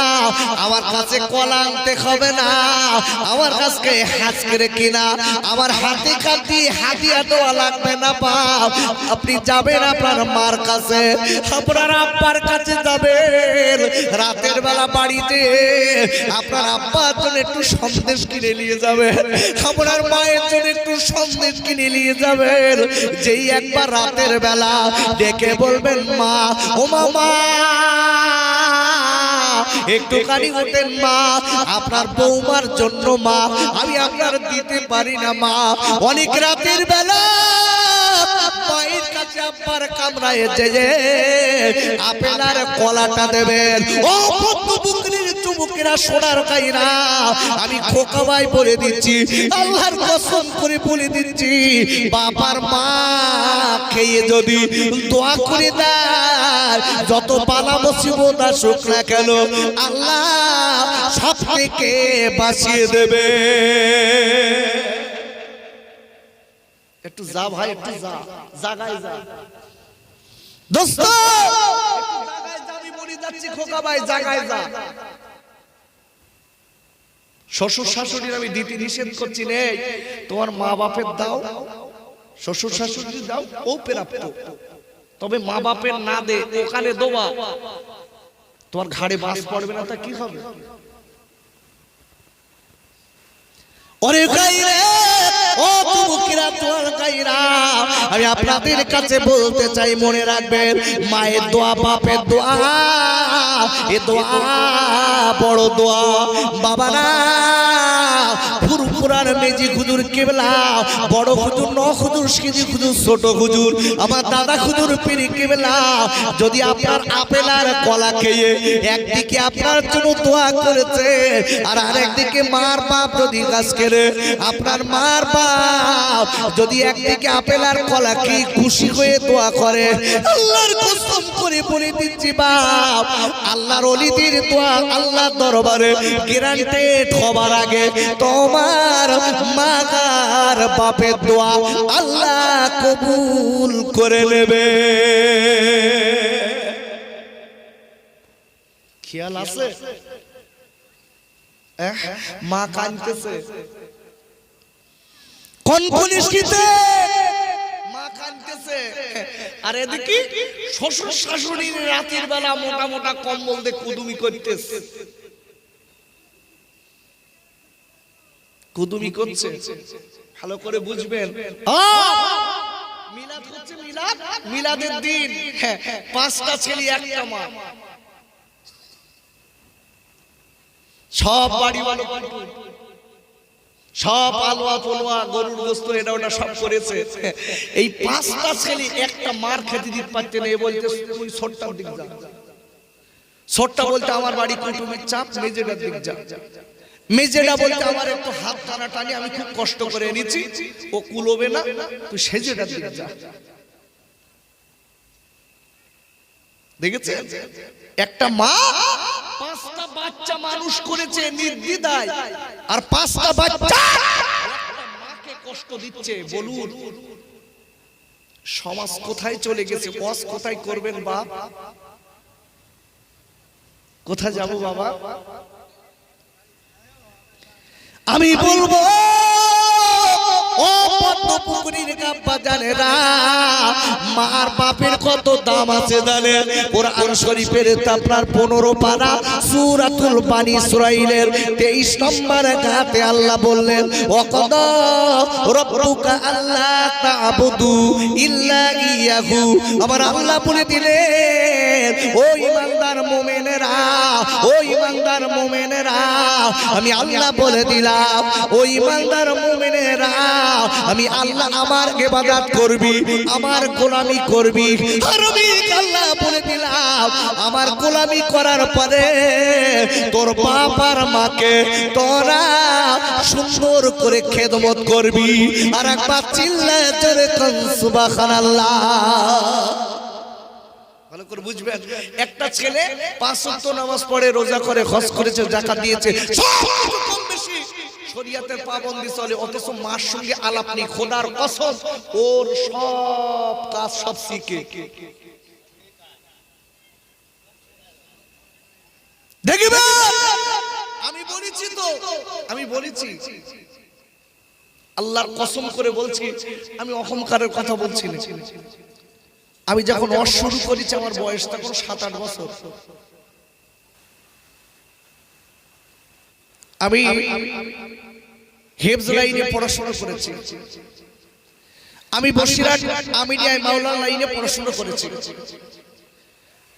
আমার কাছে কলা আনতে হবে না, আমার কাছে হাত করে কিনা আমার হাতে কাটি হাতিয়া দেওয়া লাগবে না বাপ। আপনি যাবেন আপনার মার কাছে, আপনার আব্বার কাছে যাবেন, রাতের বেলা বাড়িতে আপনার আব্বার জন্য একটু সন্দেশ কিনে নিয়ে যাবেন, আপনার মায়ের জন্য একটু সন্দেশ কিনে নিয়ে যাবেন। যেই একবার রাতের বেলা ডেকে বলবেন, মা ও মামা একটুখানি ওঠেন মা, আপনার বৌমার জন্য মা আমি আপনার দিতে পারি না মা। অনেক রাতের বেলা পায়ের কাছে আব্বার কামরায় যে আপেল আর কলাটা দেবেন। ও বুকরির চুমুকেরা সোনার গাইরা, আমি খোকা ভাই বলে দিচ্ছি, আল্লাহর কসম করে বলে দিচ্ছি, বাবার মা খেয়ে যদি দোয়া করে দেয়, যত বালা মুসিবত আসুক না কেন আল্লাহ সব থেকে বাঁচিয়ে দেবে। একটু যা ভাই, একটু যা, জাগায় যা দোস্ত, জাগায় যা, আমি বলে যাচ্ছি খোকা ভাই জাগায় যা। শ্বশুর শাশুড়ির আমি দিতে নিষেধ করছি নে, তোমার মা বাপের দাও, শ্বশুর শাশুড়ি দাও, ও প্রাপ্ত, তবে মা বাপের না দে, ওখানে দোবা, তোমার ঘাড়ে বাস পড়বে না, তা কি হবে? ওরে গাইরে, ও মুখরা তোর গাইরা, আমি আপনাদের কাছে বলতে চাই, মনে রাখবেন মায়ের দোয়া, বাপের দোয়া, এ দোয়া বড় দোয়া। বাবারা ফুরফুরার মেজি হুজুর কেবলা, বড় হুজুর, ন হুজুর, সিজি হুজুর, ছোট হুজুর, আমার দাদা হুজুর পীর কেবলা, যদি আপনার আপেল আর কলা খেয়ে একদিকে আপনার জন্য দোয়া করেছে, আর আরেকদিকে মার বাপ যদি গাছ কেড়ে, আপনার মার বাপ যদি একদিকে আপেল আর কলা কি খুশি হয়ে দোয়া করে, আল্লাহর কসম করে বলে দিচ্ছি বাপ, আল্লাহর ওলিদের দোয়া আল্লাহর দরবারে গ্যারান্টেড হবার আগে তোমার মাগার বাপের দোয়া আল্লাহ কবুল করে নেবে। খেয়াল আছে? মা কাঁদতেছে, কোন কনিষ্ঠিতে মা কাঁদতেছে, আর এদিকে শ্বশুর শাশুড়ির রাতের বেলা মোটা মোটা কম্বল দিয়ে কুদুমি করতেছে, কুদুমি করছে। ভালো করে বুঝবেন, মিলাদ হচ্ছে মিলাদ, মিলাদের দিন পাঁচটা ছেলে একটা মা, সব বাড়ি ভালো, সব আলোয়া পলোয়া, গরুর গোস্ত এটা ওটা সব করেছে, এই পাঁচটা ছেলে একটা মার খেতে দিতে পারছে না। এ বলতে তুই ছোট্টার দিক যা, ছোট্টা বলতে আমার বাড়ি কুটুমের চাপ, মেজেটার দিক যা, মেজেটা বলতে আমার একটু হাত টানা টানি, আমি খুব কষ্ট করে এনেছি, ও কুলোবে না, তুই সেজেটার দিক যা। দেখেছে একটা মা পাঁচটা বাচ্চা মানুষ করেছে নির্দ্বিধায়, আর পাঁচটা বাচ্চা মাকে কষ্ট দিচ্ছে। বলুন সমাজ কোথায় চলে গেছে? ওয়াজ কোথায় করবেন বাপ? কোথায় যাব বাবা? আমি বলবো ও পদ্মপুকুরের গাব্বা জানেরা, মার বাপের কত দাম আছে জানেন? কোরআন শরীফের আপনার 15 পারা সূরাতুল বানী ইসরাঈলের 23 নম্বর আয়াতে আল্লাহ বললেন, ওয়াকাদা রাব্বুকা আল্লা তা'বুদু ইল্লা ইয়াহু। আমার আল্লাহ বলে দিলেন, ও ঈমানদার মুমিনেরা, ও ঈমানদার মুমিনেরা, আমি আল্লাহ বলে দিলাম, ও ঈমানদার মুমিনেরা, আমি আল্লাহ আমার ইবাদত করবি, আমার গোলামি করবি। আর আমি আল্লাহ বলে দিলাম, আমার গোলামি করার পরে তোর বাপ আর মাকে তোরা সুন্দর করে খেদমত করবি। আর একবার চিল্লায় জোরে কোন সুবহানাল্লাহ। ভালো করে বুঝবেন, একটা ছেলে 5 ওয়াক্ত নামাজ পড়ে, রোজা করে, হজ করেছে, যাকাত দিয়েছে, সব কম বেশি শরীয়তের পাবন্দি চলে, অথচ মার সঙ্গে আলাপ নেই। খোদার কসম, ওর সব কাজ সব শিখে দেখবে। আমি বলেছি তো, আমি বলেছি, আল্লাহর কসম করে বলছি, আমি অহংকারের কথা বলছি না। আমি যখন ওয়াজ শুরু করেছি আমার বয়স তখন 7-8 বছর। আমি হেফজ লাইনে পড়াশোনা করেছি, আমি বসিরহাট আমিনিয়ায় মাওলানা লাইনে পড়াশোনা করেছি।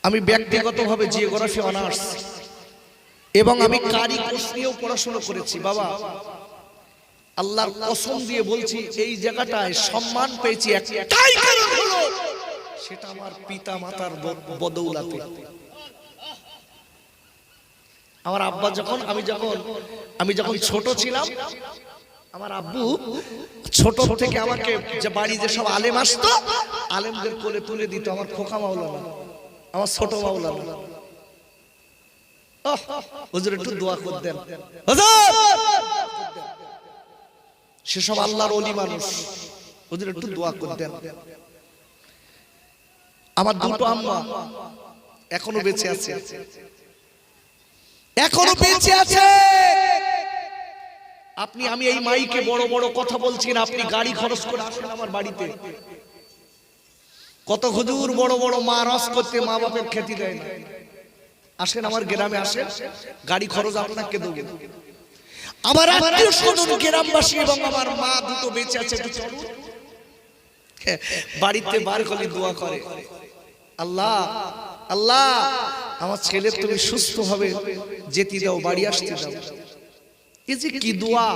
আমি ব্যক্তিগতভাবে জিওগ্রাফি অনার্স, এবং আমি কারি কোর্স নিয়েও পড়াশোনা করেছি। বাবা আল্লাহর কসম দিয়ে বলছি, এই জায়গাটায় সম্মান পেয়েছি একটাই কারণ হলো, সেটা আমার পিতা মাতার বদৌলতে। আমার আব্বা যখন আমি যখন ছোট ছিলাম, আমার আব্বু ছোট থেকে আমাকে যে বাড়ি যে সব আলেম আসতো, আলেমদের কোলে তুলে দিত। আমার খোকা মাওলানা, আমার ছোট মাওলানা, হুজুর একটু দোয়া করতেন, সেসব আল্লাহর ওলি মানুষ, হুজুর একটু দোয়া করতেন। আমার দুটো আম্মা এখনো বেঁচে আছে, এখনো বেঁচে আছে। আমি এই মাইকে বড় বড় কথা বলছি না, আপনি গাড়ি খরচ করে আসেন আমার বাড়িতে। কত হুজুর বড় বড় মা রস করতে মা বাপের খ্যাতি দেয় না, আসেন আমার গ্রামে, আসেন, গাড়ি খরচ আপনাকে দেব। আমার আত্মীয় স্বজন গ্রামবাসী এবং আমার মা দুটো বেঁচে আছে, বাড়িতে বার করে দোয়া করে, আল্লাহ আল্লাহ আমার ছেলে তুমি সুস্থ হবে যেতে দাও, বাড়ি আসতে দাও। এই যে কি দোয়া,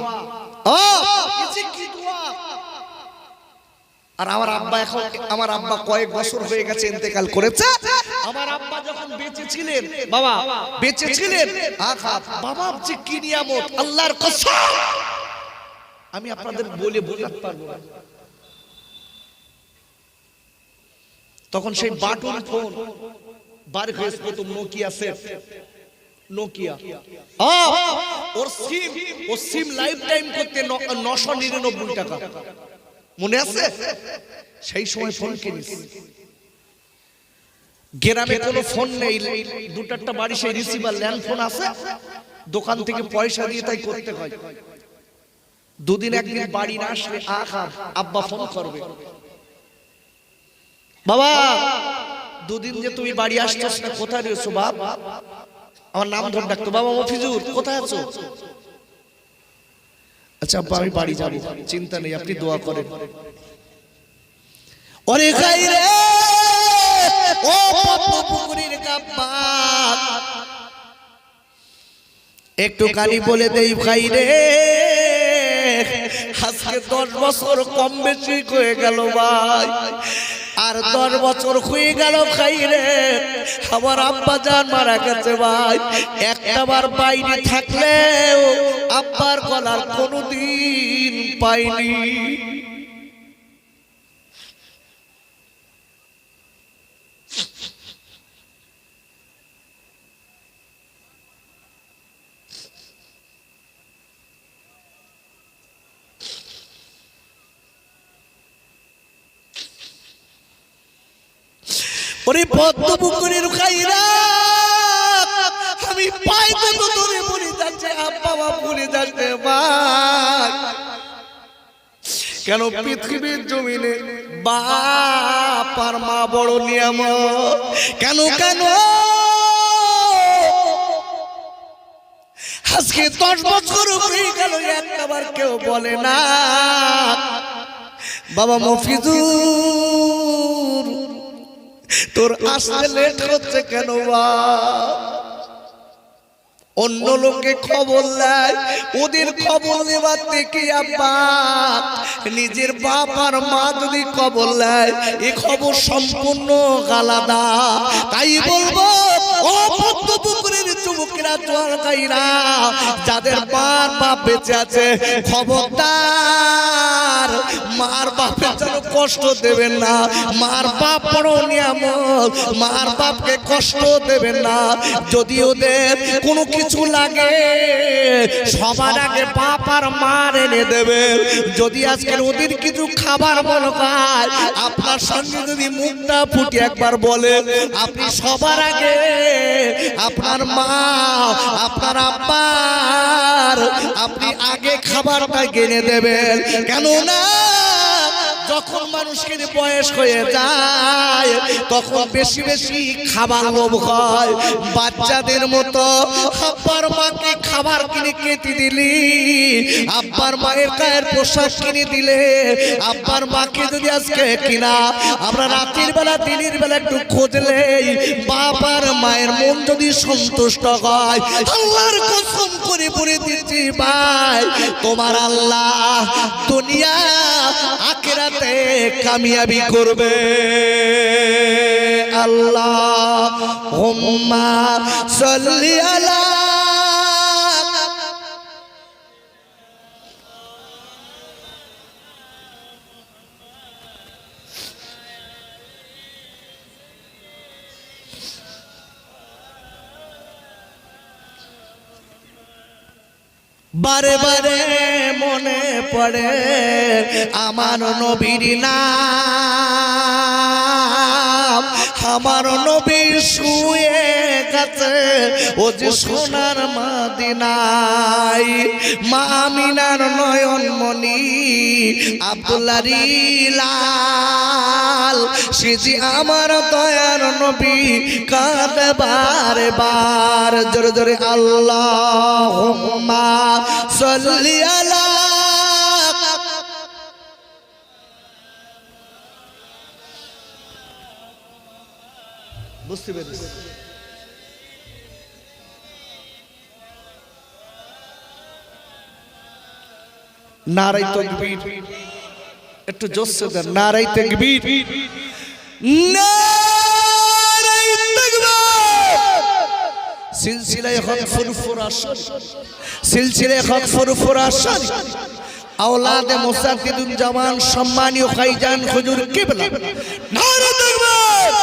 এই যে কি দোয়া। আর আমার আব্বা কয়েক বছর হয়ে গেছে ইন্তেকাল করেছে। আমার আব্বা যখন বেঁচে ছিলেন, বাবা বেঁচে ছিলেন, বাবা যে কি নিয়ামত, আল্লাহর কসম আমি আপনাদের বলে বোঝাতে পারবো না। তখন সেই বাটন ফোন বার হয়েছে, প্রথম নোকিয়া সেট, নোকিয়া, ওর সিম লাইফ টাইম করতে 999 টাকা, মনে আছে? সেই সময় ফোন কিনিস, গ্রামে কোনো ফোন নেই, দুটারটা বাড়ি সেই রিসিভার ল্যান্ড ফোন আছে, দোকান থেকে পয়সা দিয়ে তাই করতে হয়। দুদিন একদিন বাড়ি না আসলে আব্বা ফোন করবে, বাবা দুদিন যে তুমি বাড়ি আসছিস না, কোথায় রয়েছো বাপ? আমার নাম ধরে ডাকতো, বাবা মফিজুর কোথায় আছো? আচ্ছা আব্বা আমি বাড়ি যাবো, চিন্তা নেই, আপনি দোয়া করেন। ওরে খাইরে ও পুকুরের কাব্বা, একটু কানি বলে দেই খাইরে, আজকে 10 বছর কম বেশি হয়ে গেল ভাই, আর 10 বছর হয়ে গেল খাইরে আমার আব্বা জান মারা গেছে ভাই। একটাবার বাইরে থাকলেও আব্বার গলার কোনোদিন পাইনি। ওরে পদ্মপুকুরের খাইরা, আমি পাই কত দূরে বলে যাচ্ছে আব্বা বলে যাচ্ছে ভাই। কেন পৃথিবীর জমিনে বাপ আর মা বড় নিয়ামত, কেন কেন আজকে 10 বছর হয়ে গেল একবার কেউ বলে না বাবা মফিজুর তোর আসতে লেট হচ্ছে কেন? অন্য লোকে খবর দেয়, ওদের খবর নেবার থেকে আব্বা নিজের বাপ আর মা যদি খবর নেয়, এ খবর সম্পূর্ণ আলাদা। তাই বলবো ও পদ্মপুকুরের যুবকেরা, জোয়ারকাইরা, যাদের মার বাপ বেঁচে আছে, খবরদার মার বাপের যেন কষ্ট দেবেন না। মার বাপ বড় নিয়ামত, মার বাপকে কষ্ট দেবেন না। যদি ওদের কোনো কিছু লাগে সবার আগে বাপ আর মার এনে দেবে। যদি আজকে ওদের কিছু খাবার মনে হয়, আপনার সঙ্গে যদি মুখটা ফুটে একবার বলে, আপনি সবার আগে আপনার মা আপনার আব্বার আপনি আগে খাবারটা কিনে দেবেন। কেননা যখন মানুষের বয়স হয়ে যায় তখন বেশি বেশি খাবার লোভ হয়। বাচ্চাদের মতো আব্বার মাকে খাবার কিনে খেতে দিলি, আব্বার মায়ের গায়ের পোশাক কিনে দিলে, আব্বার মাকে যদি আজকে কিনা আমরা রাতের বেলা দিনের বেলা একটু খুঁজলেই বাবার মায়ের মন যদি সন্তুষ্ট হয়, আল্লাহর কসম করে বলে দিচ্ছি ভাই, তোমার আল্লাহ দুনিয়া আখিরাতে কামিয়াবি করবে। আল্লাহুম্মা সাল্লি আলা বারে বারে মনে পড়ে আমার নবীর নাম, আমার নবী শুয়ে গেছে ও যে সোনার মদিনায়, মা আমিনার নয়নমণি আব্দুল্লাহর লাল, সে যে আমার দয়ার নবী কাঁদে বারে বার। জোরে জোরে আল্লাহুম্মা সাল্লি আলা বুঝতে পেরেছি। নারাই তাকবীর, একটু জোরসে দেন নারাই তাকবীর, নারাই তাকবীর। সিলসিলায়ে হক ফুরফুরা শরীফ, সিলসিলায়ে হক ফুরফুরা শরীফ, আওলাদে মুসাদ্দিদুল জামান সম্মানীয় খাইজান হুজুর কিবলা, নারে তাকবীর।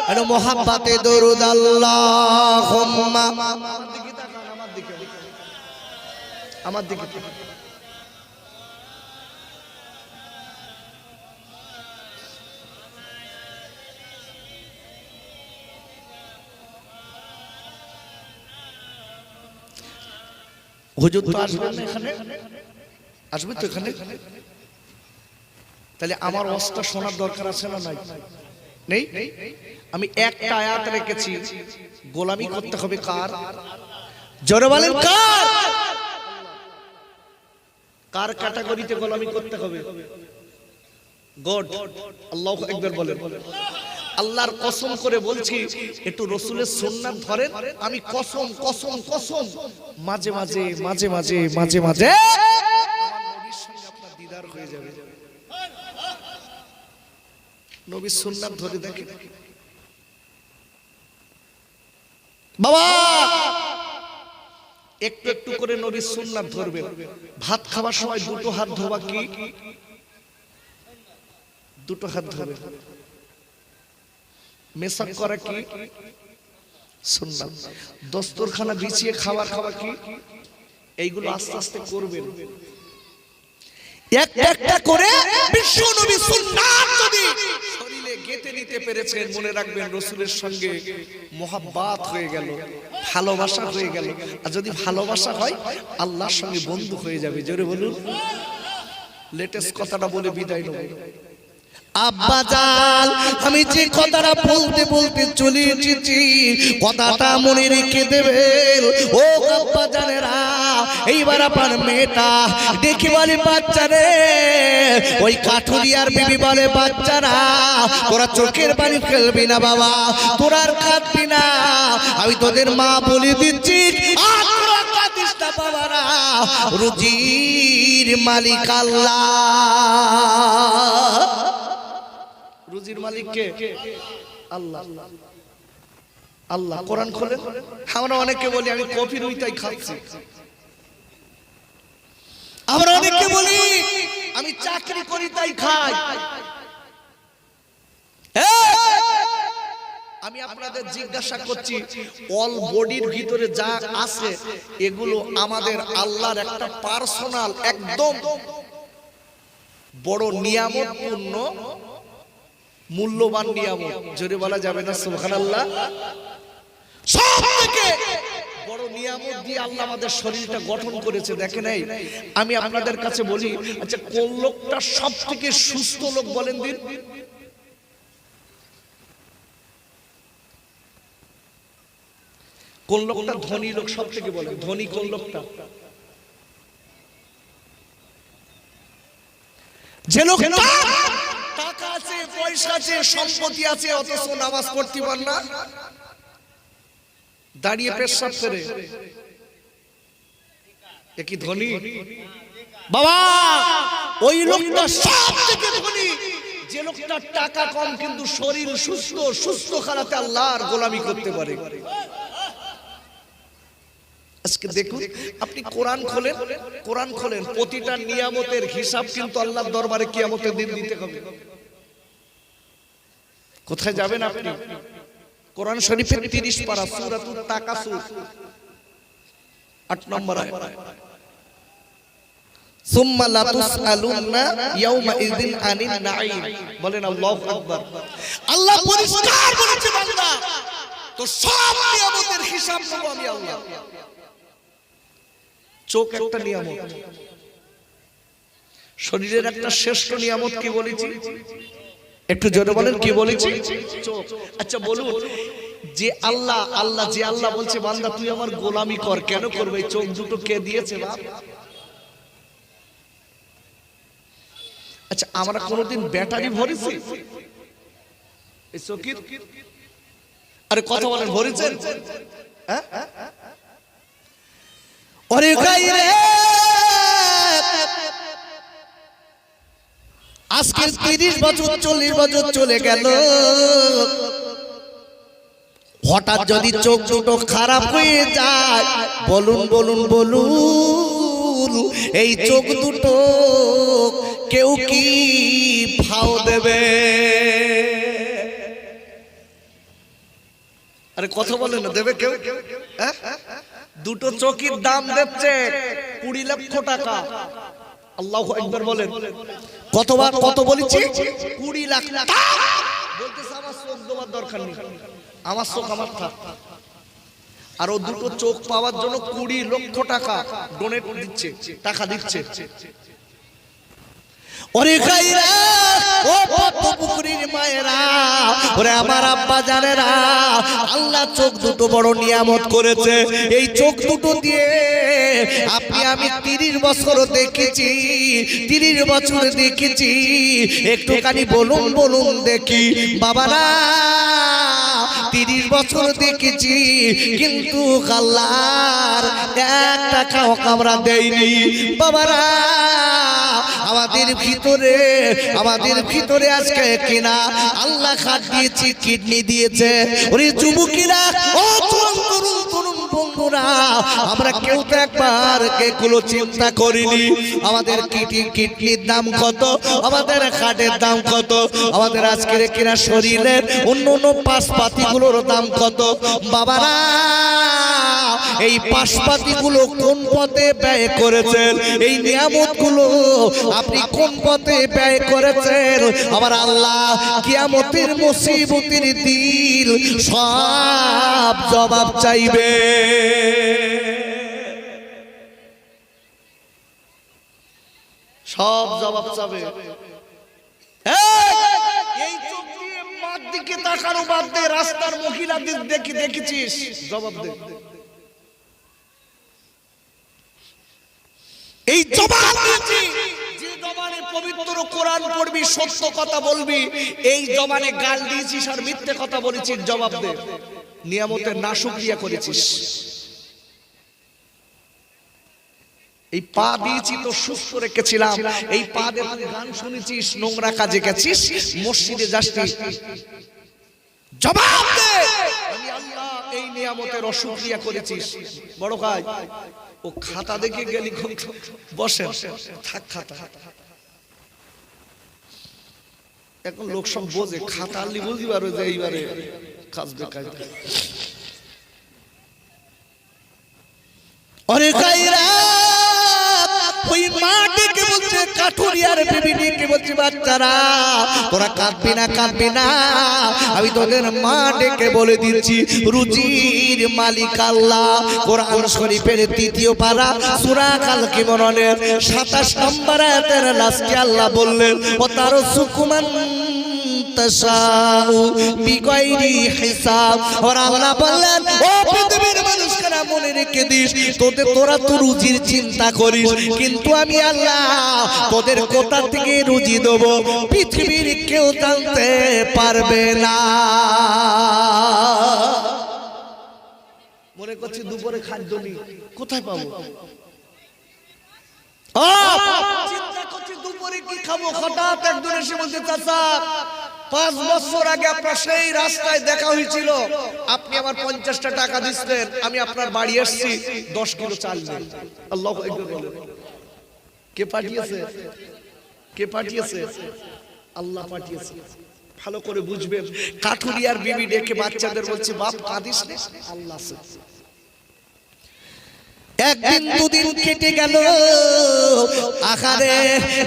আর মোহাব্বতে দরুদ আল্লাহুম্মা, আমার দিকে হুজুর তো আসবেন না এখানে, আসবে তো এখানে, তাহলে আমার ওয়াজটা শোনার দরকার আছে না নাই? নেই। আমি একটা আয়াত রেখেছি, গোলামি করতে হবে কার? জোরে বলেন কার? কার ক্যাটাগরিতে গোলামি করতে হবে? গড। আল্লাহু আকবার বলেন। আল্লাহর কসম করে বলছি, একটু রাসূলের সুন্নাত ধরেন। আমি কসম কসম কসম মাঝে মাঝে মাঝে মাঝে মাঝে মাঝে আমার নবীর সঙ্গে আপনার দিদার হয়ে যাবে। নবীর সুন্নাত ধরে দেখেন বাবা, একটু একটু করে নবীর সুন্নাত ধরবেন। ভাত খাওয়ার সময় দুটো হাত ধোবা কি? দুটো হাত ধোবে। মেসাক করা কি? সুন্নাত। দস্তরখানা বিছিয়ে খাবার খাওয়া কি? এইগুলো আস্তে আস্তে করবেন, একটা একটা করে বিশ্ব নবী সুন্নাত যদি শরীরে গেঁথে নিতে পেরেছেন, মনে রাখবেন রাসূলের সঙ্গে মোহাব্বত হয়ে গেল, ভালোবাসা হয়ে গেল। আর যদি ভালোবাসা হয় আল্লাহর সঙ্গে বন্ধু হয়ে যাবে। জোরে বলুন। লেটেস্ট কথাটা বলে বিদায় নেব। আব্বা জান, আমি যে কথাটা বলতে বলতে চলে এসেছি, কথাটা মনে রেখে দেবেন। ও আব্বা জানেরা, এইবার আপনার মেয়েটা দেখি বলে বাচ্চারে, ওই কাঠুরিয়ার বিবি বলে বাচ্চারা তোরা চোখের পানি ফেলবি না বাবা, তোরা আর কাঁদবি না, আমি তোদের মা বলে দিচ্ছি, আর তোরা কাঁদিস না বাবারা, রুজির মালিক আল্লাহ। রুজির মালিক কে? আল্লাহ। আল্লাহ। কোরআন খোলেন। আমরা অনেকে বলি আমি কফি রুই তাই খাচ্ছি, আমরা অনেকে বলি আমি চাকরি করি তাই খাই। আমি আপনাদের জিজ্ঞাসা করছি, অল বডির ভিতরে যা আছে এগুলো আমাদের আল্লাহর একটা পার্সোনাল একদম বড় নিয়ামতপূর্ণ মূল্যবান নিয়ামত। জোরে বলা যাবে না সুবহানাল্লাহ? সবথেকে বড় নিয়ামত দিয়ে আল্লাহ আমাদের শরীরটা গঠন করেছে। দেখেন এই আমি আপনাদের কাছে বলি, আচ্ছা কোন লোকটা সবথেকে সুস্থ লোক বলেন দিন? কোন লোকটা ধনী লোক সবথেকে বলেন? ধনী কোন লোকটা? যে লোকটা টাকা আছে, পয়সা আছে, সম্পত্তি আছে, অথচ নামাজ পড়তে পারে না, দাঁড়িয়ে পেশাব করে, এ কি ধনী? বাবা ওই লোকটা সবথেকে ধনী। যে লোকটা টাকা কম কিন্তু শরীর সুস্থ, সুস্থ খারাতে আল্লাহর গোলামি করতে পারে। আজকে দেখুন আপনি কোরআন খোলেন, কোরআন খোলেন, প্রতিটা নিয়ামতের হিসাব কিন্তু আল্লাহর দরবারে কিয়ামতের দিন দিতে হবে। কোথায় যাবেন আপনি? কোরআন শরীফের 30 পারা সূরাতুত তাকাসুর 8 নম্বর আয়াত, সুম্মা লাতুসআলুন্না ইয়াউমা ইযিন আনিন নাঈম। বলেন আল্লাহু আকবার। আল্লাহ পরিষ্কার বলেছে বান্দা তো সব নিয়ামতের হিসাব নেব আমি আল্লাহ। চোখ একটা নিয়ামত, শরীরের একটা শ্রেষ্ঠ নিয়ামত কি বলেছি? একটু জোরে বলেন কি বলেছি? চোখ। আচ্ছা বলুন যে আল্লাহ আল্লাহ যে আল্লাহ বলছে বান্দা তুই আমার গোলামি কর, কেন করবে? চোখ দুটো কে দিয়েছে বাপ? আচ্ছা আমরা কোনোদিন ব্যাটারি ভরেছি এই চোখের? আরে কথা বলেন, ভরেছেন? হ্যাঁ ওরে গাইরে আজকে 30 বছর 40 বছর চলে গেল, হঠাৎ যদি চোখ দুটো খারাপ হয়ে যায়, বলুন বলুন বলুন এই চোখ দুটো কেউ কি ফাও দেবে? আরে কথা বলেন না, দেবে কেউ? হ্যাঁ দুটো চোখের দাম দিচ্ছে 20 লক্ষ টাকা। আল্লাহু আকবার বলেন। কতবার কত বলেছি? 20 লাখ টাকা। বলতেছে আমার চোখ দেওয়ার দরকার নেই, আমার চোখ আমার থাক। আর ও দুটো চোখ পাওয়ার জন্য 20 লক্ষ টাকা ডোনেট দিচ্ছে, টাকা দিচ্ছে। ওরে গাইরা ও পদ্মপুকুরের মায়েরা, ওরে আমার আব্বা জানেরা, আল্লাহ চোখ দুটো বড় নিয়ামত করেছে। এই চোখ দুটো দিয়ে আপনি আমি 30 বছর দেখেছি, 30 বছর দেখেছি। একটুখানি বলুন বলুন দেখি বাবারা, 30 বছর দেখেছি কিন্তু আল্লাহর 1 টাকাও আমরা দেইনি বাবারা। আমাদের ভিতরে আজকে কিনা আল্লাহ খাট দিয়েছি, কিডনি দিয়েছে। ওরে যুবকেরা, ও তরুণ তরুণ বন্ধুরা, আমরা কেউ তো একবার এগুলো চিন্তা করিনি। আমাদের কিডনির দাম কত, আমাদের হার্টের দাম কত, আমাদের আজকের কিনা শরীরের অন্য অন্য পাশপাতিগুলোর দাম কত বাবারা। এই পাশপাতিগুলো কোন পথে ব্যয় করেছেন? এই নিয়ামতগুলো আপনি কোন পথে ব্যয় করেছেন? আমার আল্লাহ কিয়ামতের মুসিবতের দিন সব জবাব চাইবে। সব জবাব চাবে। এই চোখ দিয়ে মার দিকে তাকানো বাদ দে, রাস্তার মহিলাদের দেখেছিস? জবাব দে। এই জবাব দিয়েছি যে জবানে পবিত্র কোরআন পড়বি, সত্য কথা বলবি। এই জবানে গাল দিয়েছিস আর মিথ্যে কথা বলেছিস, জবাব দে। নিয়ামতের নাশুকরিয়া করেছিস। এই পা দিয়েছি তো সুস্থ রেখেছিলাম, এই পা দিয়ে তুই গান শুনেছিস, নোংরা কাজে গেছিস, মসজিদে যাসনি, জবাব দে। আমি আল্লাহ এই নিয়ামতের অশুকরিয়া করেছিস। বড় ভাই ও খাতা দেখে গেলি, বসে থাক খাতা। এখন লোক সব বোঝে, খাতা আনলি বুঝতে পারো যে এইবারে কাজবে কাজ। ওরে গাইরা ওই মা ডেকে বলছে কাঠুরিয়ার বিবি ডেকে বলছি বাচ্চারা তোরা কাঁদবি না আমি তোদের মা ডেকে বলে দিচ্ছি রুজির মালিক আল্লাহ। কোরআন শরীফের ৩য় পারা সূরা আল ইমরানের ২৭ নম্বর আয়াতের লাস্টে আল্লাহ বললেন ও তারো সুকুমান তাশাউ বিগাইরি হিসাব। আর আল্লাহ বললেন ও পৃথিবীর মানুষরা মনে রেখে দিস তোরা তো রুজির চিন্তা করিস কিন্তু আমি আল্লাহ তোদের কোথা থেকে রুজি দেব পৃথিবীর কেউ জানতে পারবে না। মনে করছি দুপুরে খাদ্য নেই কোথায় পাবো, চিন্তা করছি দুপুরে কি খাবো। হঠাৎ একজন এসে বলছে চাচা 5 বছর আগে আপনার সেই রাস্তায় দেখা হয়েছিল, আপনি আমার 50টা টাকা দিচ্ছেন, আমি আপনার বাড়ি এসেছি 10 কিলো চাল নেই। আল্লাহু আকবার বলেন। কে পাঠিয়েছে? কে পাঠিয়েছে? আল্লাহ পাঠিয়েছে। ভালো করে বুঝবেন। কাঠুরিয়ার বিবি ডেকে বাচ্চাদের বলছে বাপ কাঁদিস না, আল্লাহ আছে। একদিন দুদিন কেটে গেল, আখারে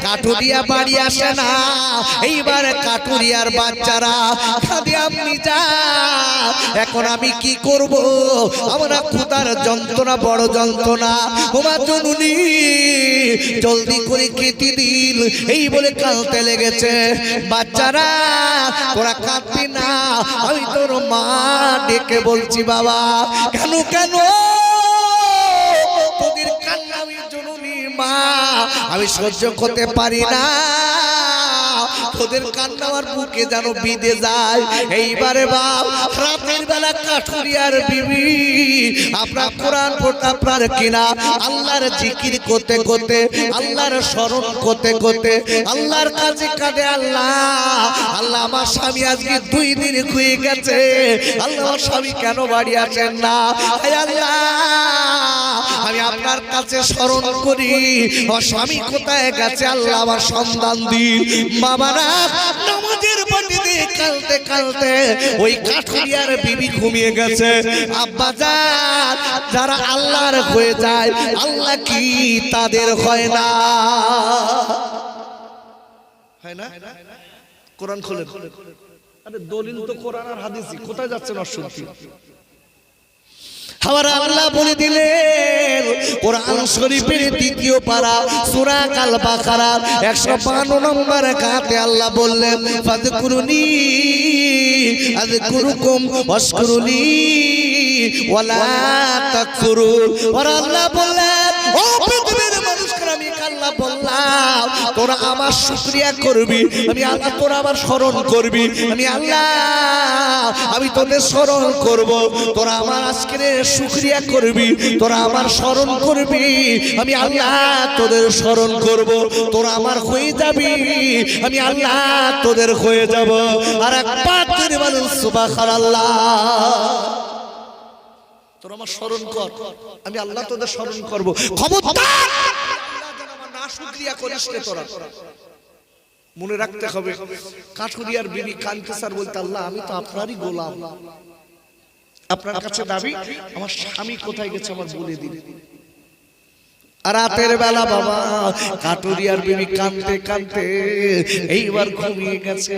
কাঠুরিয়া বাড়ি আসে না। এইবার কাঠুরিয়ার বাচ্চারা খাদে আপনি যা, এখন আমি কি করব, আমরা ক্ষুধার যন্ত্রণা বড় যন্ত্রণা, ওমা জননী জলদি করে কেটে দিল। এই বলে কাঁদতে লেগেছে। বাচ্চারা তোরা কাঁদবি না, আমি তোর মা ডেকে বলছি বাবা কেন কেন তোদের কান্না আমি জননী মা আমি সহ্য করতে পারি না, তোদের কান্না আমার বুকে যেন বিঁধে যায়। এইবারে বাপ রাতের বেলা কাঠুরিয়ার বিবি আপনার কোরআন পড়তে আপনার কিনা আল্লাহর জিকির করতে করতে আল্লাহর স্মরণ করতে করতে আল্লাহর কাছে কাঁদে আল্লাহ আল্লাহ আমার স্বামী আজকে 2 দিন হয়ে গেছে, আল্লাহ আমার স্বামী কেন বাড়ি আসেন না, আল্লাহ আমি আপনার কাছে স্মরণ করি আমার স্বামী কোথায় গেছে, আল্লাহ আমার সন্ধান দিন। বাবারা নামাজের বাটিতে কালতে কালতে ওই কাঠুরিয়ার বিবি ঘুমিয়ে গেছে। আব্বাজান যারা আল্লাহর হয়ে যায় আল্লাহ কি তাদের হয় না? হয় না? কোরআন খোলেন। আরে দলিল তো কোরআন আর হাদিসই, কোথায় যাচ্ছেন অশুদ্ধি? আল্লাহ বলে দিলেন কোরআন শরীফের 2য় পারা সূরা আল বাকারা 152 নম্বর আয়াতে আল্লাহ বললেন ফাযকুরুনি আযকুরুকুম ওয়াশকুরুনি ওয়ালা তাকফুরুন। আর আল্লাহ বললেন ও পৃথিবীর মানুষরা আমি আল্লাহ বললাম তোরা আমার শুকরিয়া করবি, আমি আল্লাহ তোরা আমার স্মরণ করবি, আমি আল্লাহ আমি তোদের স্মরণ করব, তোরা আমার আজকের শুকরিয়া করবি, তোরা আমার স্মরণ করবি, আমি আল্লাহ তোদের স্মরণ করব, তোরা আমার হয়ে যাবি, আমি আল্লাহ তোদের হয়ে যাব। আর একবার করে বলেন সুবহানাল্লাহ। তোরা আমার স্মরণ কর, আমি আল্লাহ তোদের স্মরণ করব। খবরদার আল্লাহ যেন আমার না শুকরিয়া করিস না তোরা। মনে রাখতে হবে। কাঠুরিয়ার বিবি কানতে স্যার বলতে আল্লাহ আমি তো আপনারই গোলাম, আপনার কাছে দাবি আমার স্বামী কোথায় গেছে আমার বলে দিন। আর রাতের বেলা বাবা কাঠুরিয়ার বিবি কানতে কানতে এইবার ঘুমিয়ে গেছে।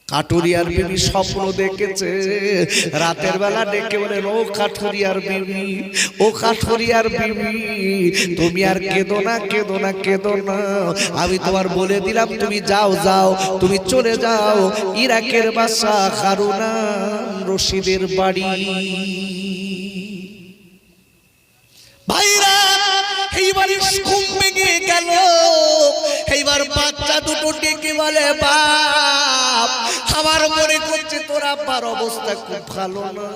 কাঠুরিয়ার বিবি স্বপ্ন দেখেছে, রাতের বেলা ডেকে বলেন ও কাঠুরিয়ার বিবি, ও কাঠুরিয়ার বিবি তুমি আর কেঁদো না কেঁদো না কেঁদো না, আমি তোমার বলে দিলাম তুমি যাও যাও, তুমি চলে যাও ইরাকের বাদশা হারুন রশিদের বাড়ি। ভাইরা এইবার ঘুম ভেঙে গেল। এইবার বাচ্চা দুটো ডেকে বলে বাপ আমার মনে করছে তোর আব্বার অবস্থা খুব ভালো না,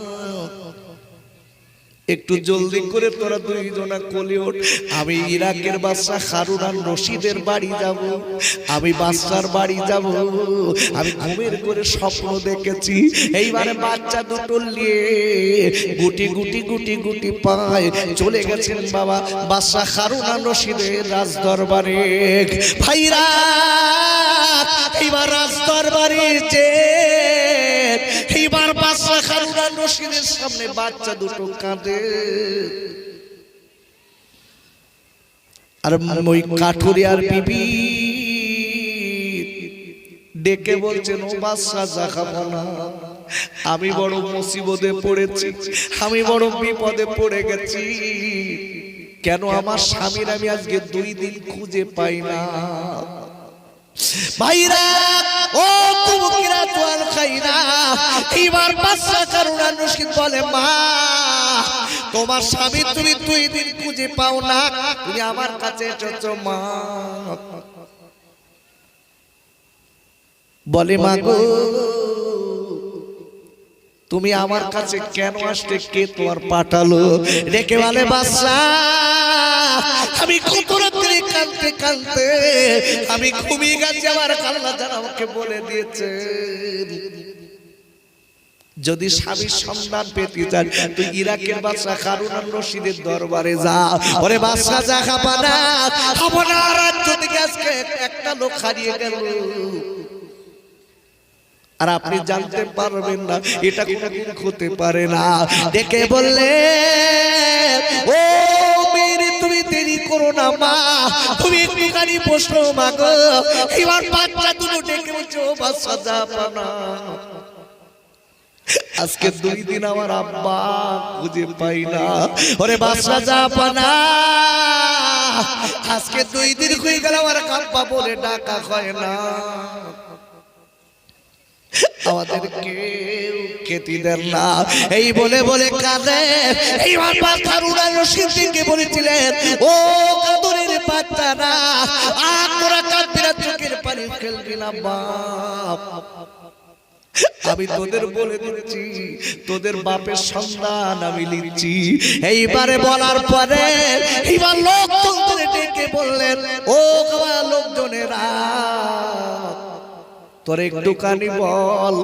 একটু জলদি করে তোরা 2 জনা কোলে ওঠ, আমি ইরাকের বাদশা হারুন রশিদের বাড়ি যাব, আমি বাদশার বাড়ি যাব, আমি ঘুমের করে স্বপ্ন দেখেছি। এইবারে বাচ্চা দুটো নিয়ে গুটি গুটি গুটি গুটি পায় চলে গেছেন বাবা বাদশা হারুন রশিদের রাজদরবারে। ভাইরা এইবার রাজদরবারে যে এইবার বাদশা হারুন রশিদের সামনে বাচ্চা দুটো কাঁদে। আর ওই কাঠুরিয়ার বিবি ডেকে বলছেন, ও বাদশা চা খাবো না, আমি বড় মুসিবতে পড়েছি, আমি বড় বিপদে পড়ে গেছি। কেন আমার স্বামীর আমি আজকে 2 দিন খুঁজে পাই না। ভাইরা ও তুমকিরা তোয়াল খাইরা, এবার বাদশা কারুনার রশিদ বলে, মা তোমার স্বামী তুমি 2 দিন খুঁজে পাও না, তুমি আমার কাছে এসেছো মা। বলে, মা গো তুমি আমার কাছে কেন আসলে, কে তোমার পাঠালো? রেখে বলে, বাদশা আমি কত রাত্রে কাঁদতে কাঁদতে আমি ঘুমিয়ে গেছি, আমার আল্লাহ যারা আমাকে বলে দিয়েছে যদি স্বামীর সন্ধান পেতে চান তুই ইরাকের বাদশা হারুন রশিদের দরবারে যা। ওরে বাদশা যা খাবা না, খাবো না, রাজ্য থেকে আজকে একটা লোক হারিয়ে গেল আর আপনি জানতে পারবেন না, এটা কোনদিন হতে পারে না। দেখে বললে, ও মেরে তুমি দেরি করো না মা, তুমি একটুখানি বসো মা গো। এবার বাচ্চা দুটো ডেকে বলছো, বাদশা যাবা না, আজকে 2 দিন আমার আব্বা খুঁজে পাই না। ওরে বাদশা যাবা না, আজকে 2 দিন হয়ে গেল আমার আব্বা বলে ডাকা হয় না। আমাদের কেউ খেতে দেন না, এই বলে বলে কাঁদে। এইবার হারুন রশিদকে বলেছিলেন, ও কাদরের বাচ্চারা, আর তোরা কাঁদবি না, চোখের পানি ফেলবি না বাপ, আমি তোদের বলে দিচ্ছি, তোদের বাপের সন্ধান আমি নিচ্ছি। এইবারে বলার পরে এইবার লোকজন ডেকে বললেন, ও লোকজনেরা তোর একটুখানি বল,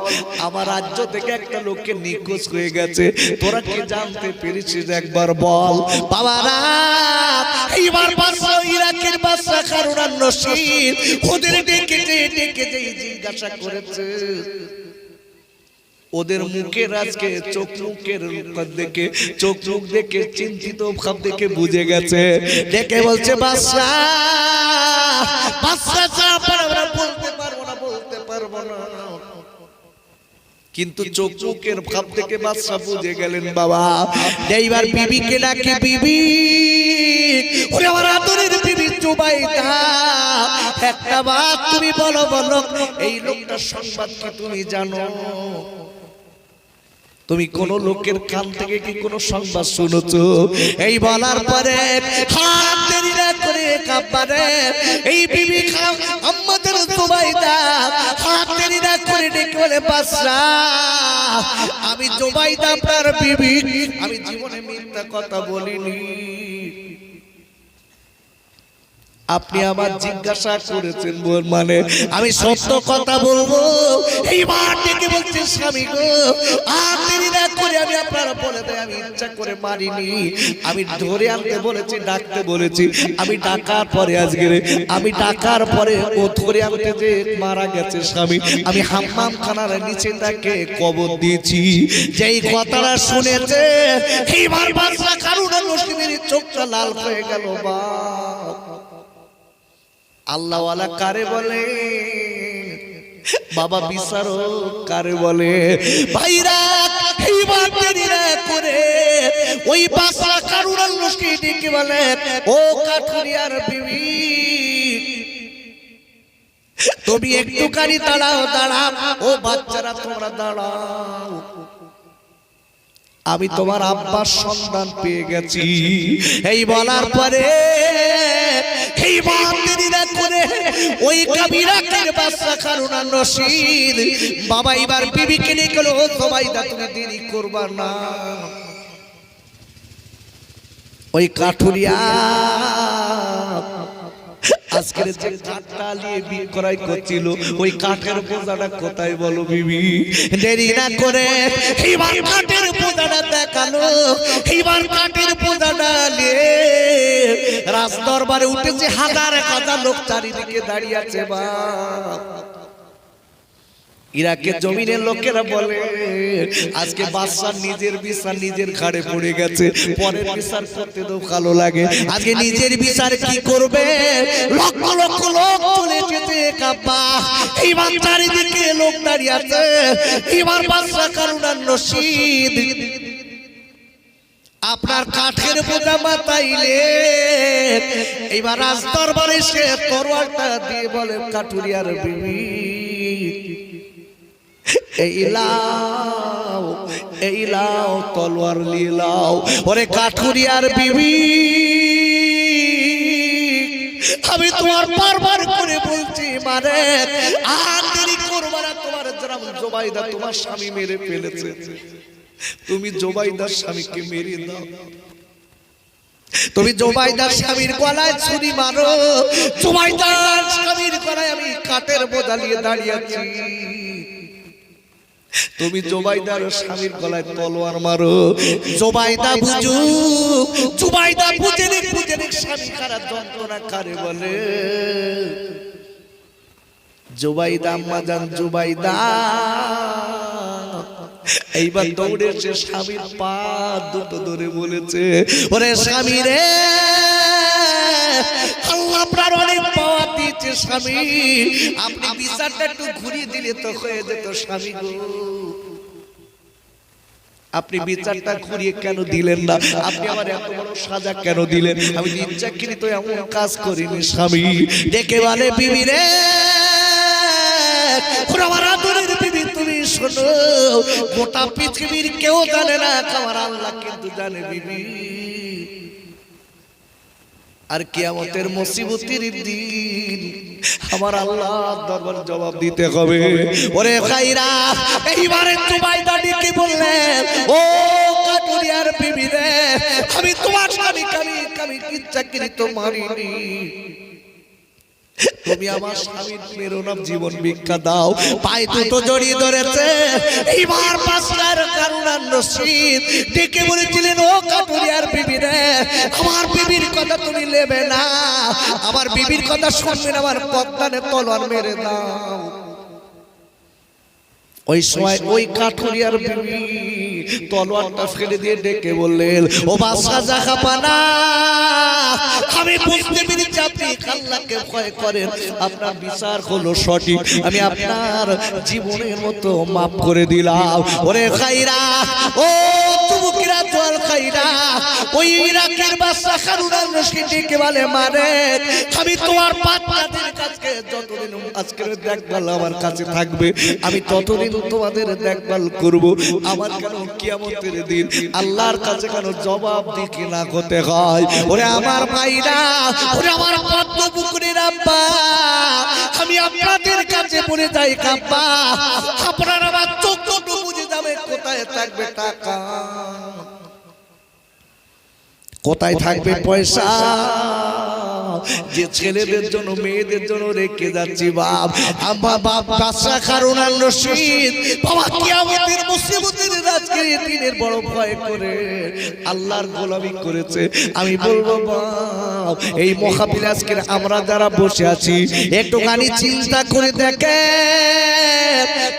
আমার রাজ্য থেকে একটা লোককে নিখোঁজ হয়ে গেছে, তোরা কি জানতে পেরেছিস একবার বল। বাবারা এইবার বাদশা ইরাকের বাদশা হারুন রশিদ ওদের ডেকে জিজ্ঞাসা করেছে, ওদের মুখের আজকে চোখ মুখের দেখে, চোখ মুখ দেখে, চিন্তিত ভাব দেখে বুঝে গেছে। ডেকে বলছে, বাদশা বলতে পারবো না, বলতে পারবো না, কিন্তু চোখ মুখের ভাব দেখে বাদশা বুঝে গেলেন। বাবা এইবার বিবিকে ডাকে, বিবি ওরে আমার আদরের বিবি জুবাইদা, একটা বাত তুমি বলো, বলো এই লোকটার সংবাদ কি তুমি জানো? তুমি কোন লোকের কান থেকে কি কোন সংবাদ শুনেছো? এই বলার পরে হাত দেরি না করে কাঁপবারে এই বিবি আমাদের জুবাইদা হাত দেরি না করে ডেকে বলে, বাদশা আমি জুবাইদা আপনার বিবি, আমি জীবনে মিথ্যা কথা বলিনি, আপনি আমার জিজ্ঞাসা করেছেন মানে আমি সত্য কথা বলবো। এইবার ডেকে বলছে, স্বামী গো আর দেরি না করে আমি আপনারা বলে দেয়, আমি ইচ্ছা করে মারিনি, আমি ধরে আনতে বলেছি, ডাকতে বলেছি, আমি ডাকার পরে আজকে আমি ডাকার পরে ও ধরে আনতে যে মারা গেছে স্বামী, আমি হাম্মাম খানার নিচে তাকে কবর দিয়েছি। যেই কথাটা শুনেছে এইবার বাদশা হারুন রশিদের চোখটা লাল হয়ে গেল। বা আল্লাহওয়ালা কারে বলে, বাবা বিচারক কারে বলে? ভাইরা এইবার দেরি না করে ওই বাদশা হারুন রশিদ ডেকে বলে, ও কাঠুরিয়ার বিবি তুমি একটুখানি দাঁড়াও, দাঁড়াও, ও বাচ্চারা তোমরা দাঁড়াও, আমি তোমার আব্বার সন্ধান পেয়ে গেছি। এই বলার পরে এই বান্দিরা করে ওই কাবিরাকের বাদশা হারুন রশিদ বাবা এবার বিবিকে নিয়ে গেল, জুবাইদা তুমি দেরি করবা না। ওই কাঠুরিয়া আজকের যে কাঠটা নিয়ে বিক্রয় করছিল ওই কাঠের বোঝাটা কোথায় বলো বিবি? দেরি না করে এইবার কাঠের বোঝাটা দেখালো। এইবার কাঠের বোঝাটা নিয়ে রাজ দরবারে উঠেছে, হাজার হাজার লোক চারিদিকে দাঁড়িয়ে আছে। বাপ ইরাকের জমিনের লোকেরা বলে আজকে বাদশার নিজের বিচার নিজের ঘাড়ে পড়ে গেছে, পরের বিচার করতে তো ভালো লাগে, আজকে নিজের বিচার কি করবে? লক্ষ লক্ষ লোক চলে যেতে কাব্বা, এইবার চারিদিকে লোক দাঁড়িয়ে আছে। এবার বাদশা হারুন আর রশিদ আপনার কাঠের বোঝা মাথাইলে এইবার রাজ দরবারে সে তরোয়ালটা দিয়ে বলে কাঠুরিয়ার বিবি এই লাও তলোয়ার নিয়ে লাও। ওরে কাঠুরিয়ার বিবি আমি তোমার বারবার করে বলছি মানে আর দেরি করবা না, তোমার জোবাইদা তোমার স্বামী মেরে ফেলেছে, তুমি জোবাইদার স্বামীকে মেরে দাও, তুমি জোবাইদার স্বামীর গলায় ছুরি মারো, জোবাইদার স্বামীর গলায় আমি কাঠের বোঝা নিয়ে দাঁড়িয়ে আছি, তুমি জোবাইদার স্বামীর গলায় তলোয়ার মারো। জোবাইদা বুঝু, জোবাইদা বুঝে নে স্বামী কারা যন্ত্রণা কারে বলে। জোবাইদা আম্মা জান জোবাইদা এইবার দৌড়ে সে স্বামীর পা দুটো ধরে বলেছে ওরে স্বামী রে আল্লাহ আপনার অনেক পাওয়া দিয়েছে স্বামী, আপনি বিচারটা একটু ঘুরিয়ে দিলে তো হয়ে যেত স্বামী গো, আপনি বিচারটা ঘুরিয়ে কেন দিলেন না? আপনি আমার এত বড় সাজা কেন দিলেন? আমি ইচ্ছাকৃত এমন কাজ করিনি স্বামী। ডেকে বলে বিবি রে আমার আদরের বিবি তুমি শোনো, গোটা পৃথিবীর কেউ জানে না, আমার আল্লাহ কিন্তু জানে বিবি। আর কিয়ামতের মুসিবতের দিন আমার আল্লাহর দরবারে জবাব দিতে হবে। ওরে খাইরা এইবারে জুবাইদা ডেকে বললেন ও কাঠুরিয়ার বিবি রে আমি তোমার স্বামীকে আমি ইচ্ছাকৃত মারিনি, তুমি আমার স্বামীর প্রেরণা জীবন ভিক্ষা দাও। পায়ে দুটো জড়িয়ে ধরেছে। এইবার বাদশার হারুন আর রশিদ ডেকে বলেছিলেন ও কাঠুরিয়ার বিবি রে আমার বিবির কথা তুমি নেবে না, আমার বিবির কথা শুনবে না, আমার পদ্মানে তলোয়ার মেরে দাও। ওই সময় ওই কাঠুরিয়ার বিবি তলোয়ারটা ফেলে দিয়ে ডেকে বললেন ও বাদশা জাহাপানা আমি বুঝতে পেরেছি আপনি আল্লাহকে ভয় করেন, আপনার বিচার হলো সঠিক, আমি আপনার জীবনের মতো মাফ করে দিলাম। ওরে খাইরা ও তুমুকিরা তোর খাইরা ওই ইরাকের বাদশা হারুন আর রশিদ ডেকে বলে মানে আমি তোমার বাচ্চাদের কাছে যতদিন আজকের দেখভাল আমার কাছে থাকবে আমি ততদিন তোমাদের দেখভাল করব, আমার কেন কিয়ামতের দিন আল্লাহর কাছে কেন জবাব দিকে না হতে হয়। ওরে আমার ভাইরা, ওরে আমার পদ্মপুকুরের আব্বা, আমি আপনাদের কাছে বলে যাই কাব্বা আপনার আমার চোখ বুঝে যাবে কোথায় থাকবে টাকা, কোথায় থাকবে পয়সা, যে ছেলেদের জন্য মেয়েদের জন্য রেখে যাচ্ছি বাপ আমার বাপ বাদশা হারুন আর রশিদ বাবা কিয়ামতের মুসিবতের আজকের দিনের বড় ভয় করে আল্লাহর গোলামি করেছে। আমি বলবো বাপ এই মহাবিল আজকের আমরা যারা বসে আছি একটুখানি চিন্তা করে দেখে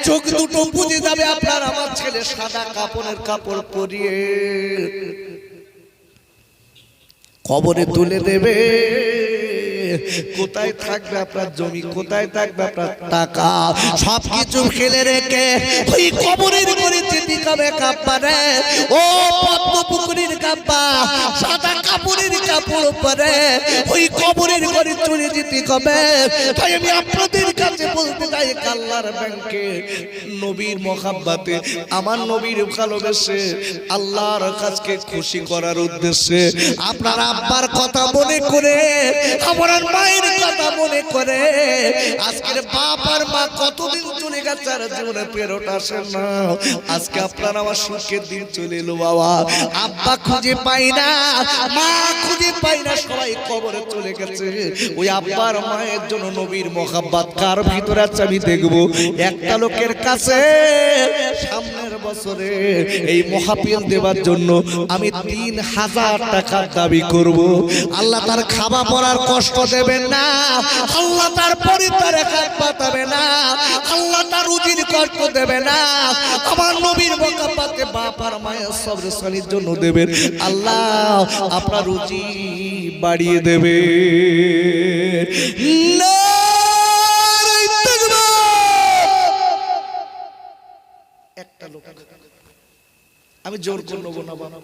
চোখ দুটো বুঝে যাবে আপনার আমার ছেলে সাদা কাপড়ের কাপড় পরিয়ে কবরে তুলে দেবে, কোথায় থাকবে আপনার জমি, কোথায় থাকবে আপনার টাকা, সবকিছু ফেলে রেখে ওই কবরের করে যেতে হবে কাব্বা রে ও পদ্মপুকুরের কাব্বা সাদা কাপড়ের কাপড় পরে ওই কবরের করে চলে যেতে হবে। তাই আমি আপনাদের কাছে বলতে চাই আল্লাহর ব্যাংকে নবীর মহাব্বতে আমার নবীর ভালোবেসে আল্লাহর কাছে খুশি করার উদ্দেশ্যে আপনার আব্বার কথা মনে করে আমার মায়ের কথা মনে করে আজকের বাপ আর মা কতদিন চলে গেছে আর জীবনে ফেরত আসে না, আজকে আপনার আমার সুখের দিন চলে এলো বাবা, আব্বা খুঁজে পাই না, মা খুঁজে পাই না, সবাই কবরে চলে গেছে। ওই আব্বার মায়ের জন্য নবীর মহাব্বত কার ভিতরে আছে আমি দেখবো। একটা লোকের কাছে সামনের বছরে এই মাহফিল দেওয়ার জন্য আমি 3000 টাকা দাবি করব। আল্লাহ তার খাওয়া পড়ার কষ্ট দেবেন না, আল্লাহ তার পরিবারে খাত পাতাবে না, আল্লাহ তার রুজির কষ্ট দেবে না। আমার নবীর বরকতে বাপ আর মায়ের সবর সালির জন্য দেবেন, আল্লাহ আপনার রুজি বাড়িয়ে দেবে। একটা লোক, আমি জোর করে নেবো না বাবা,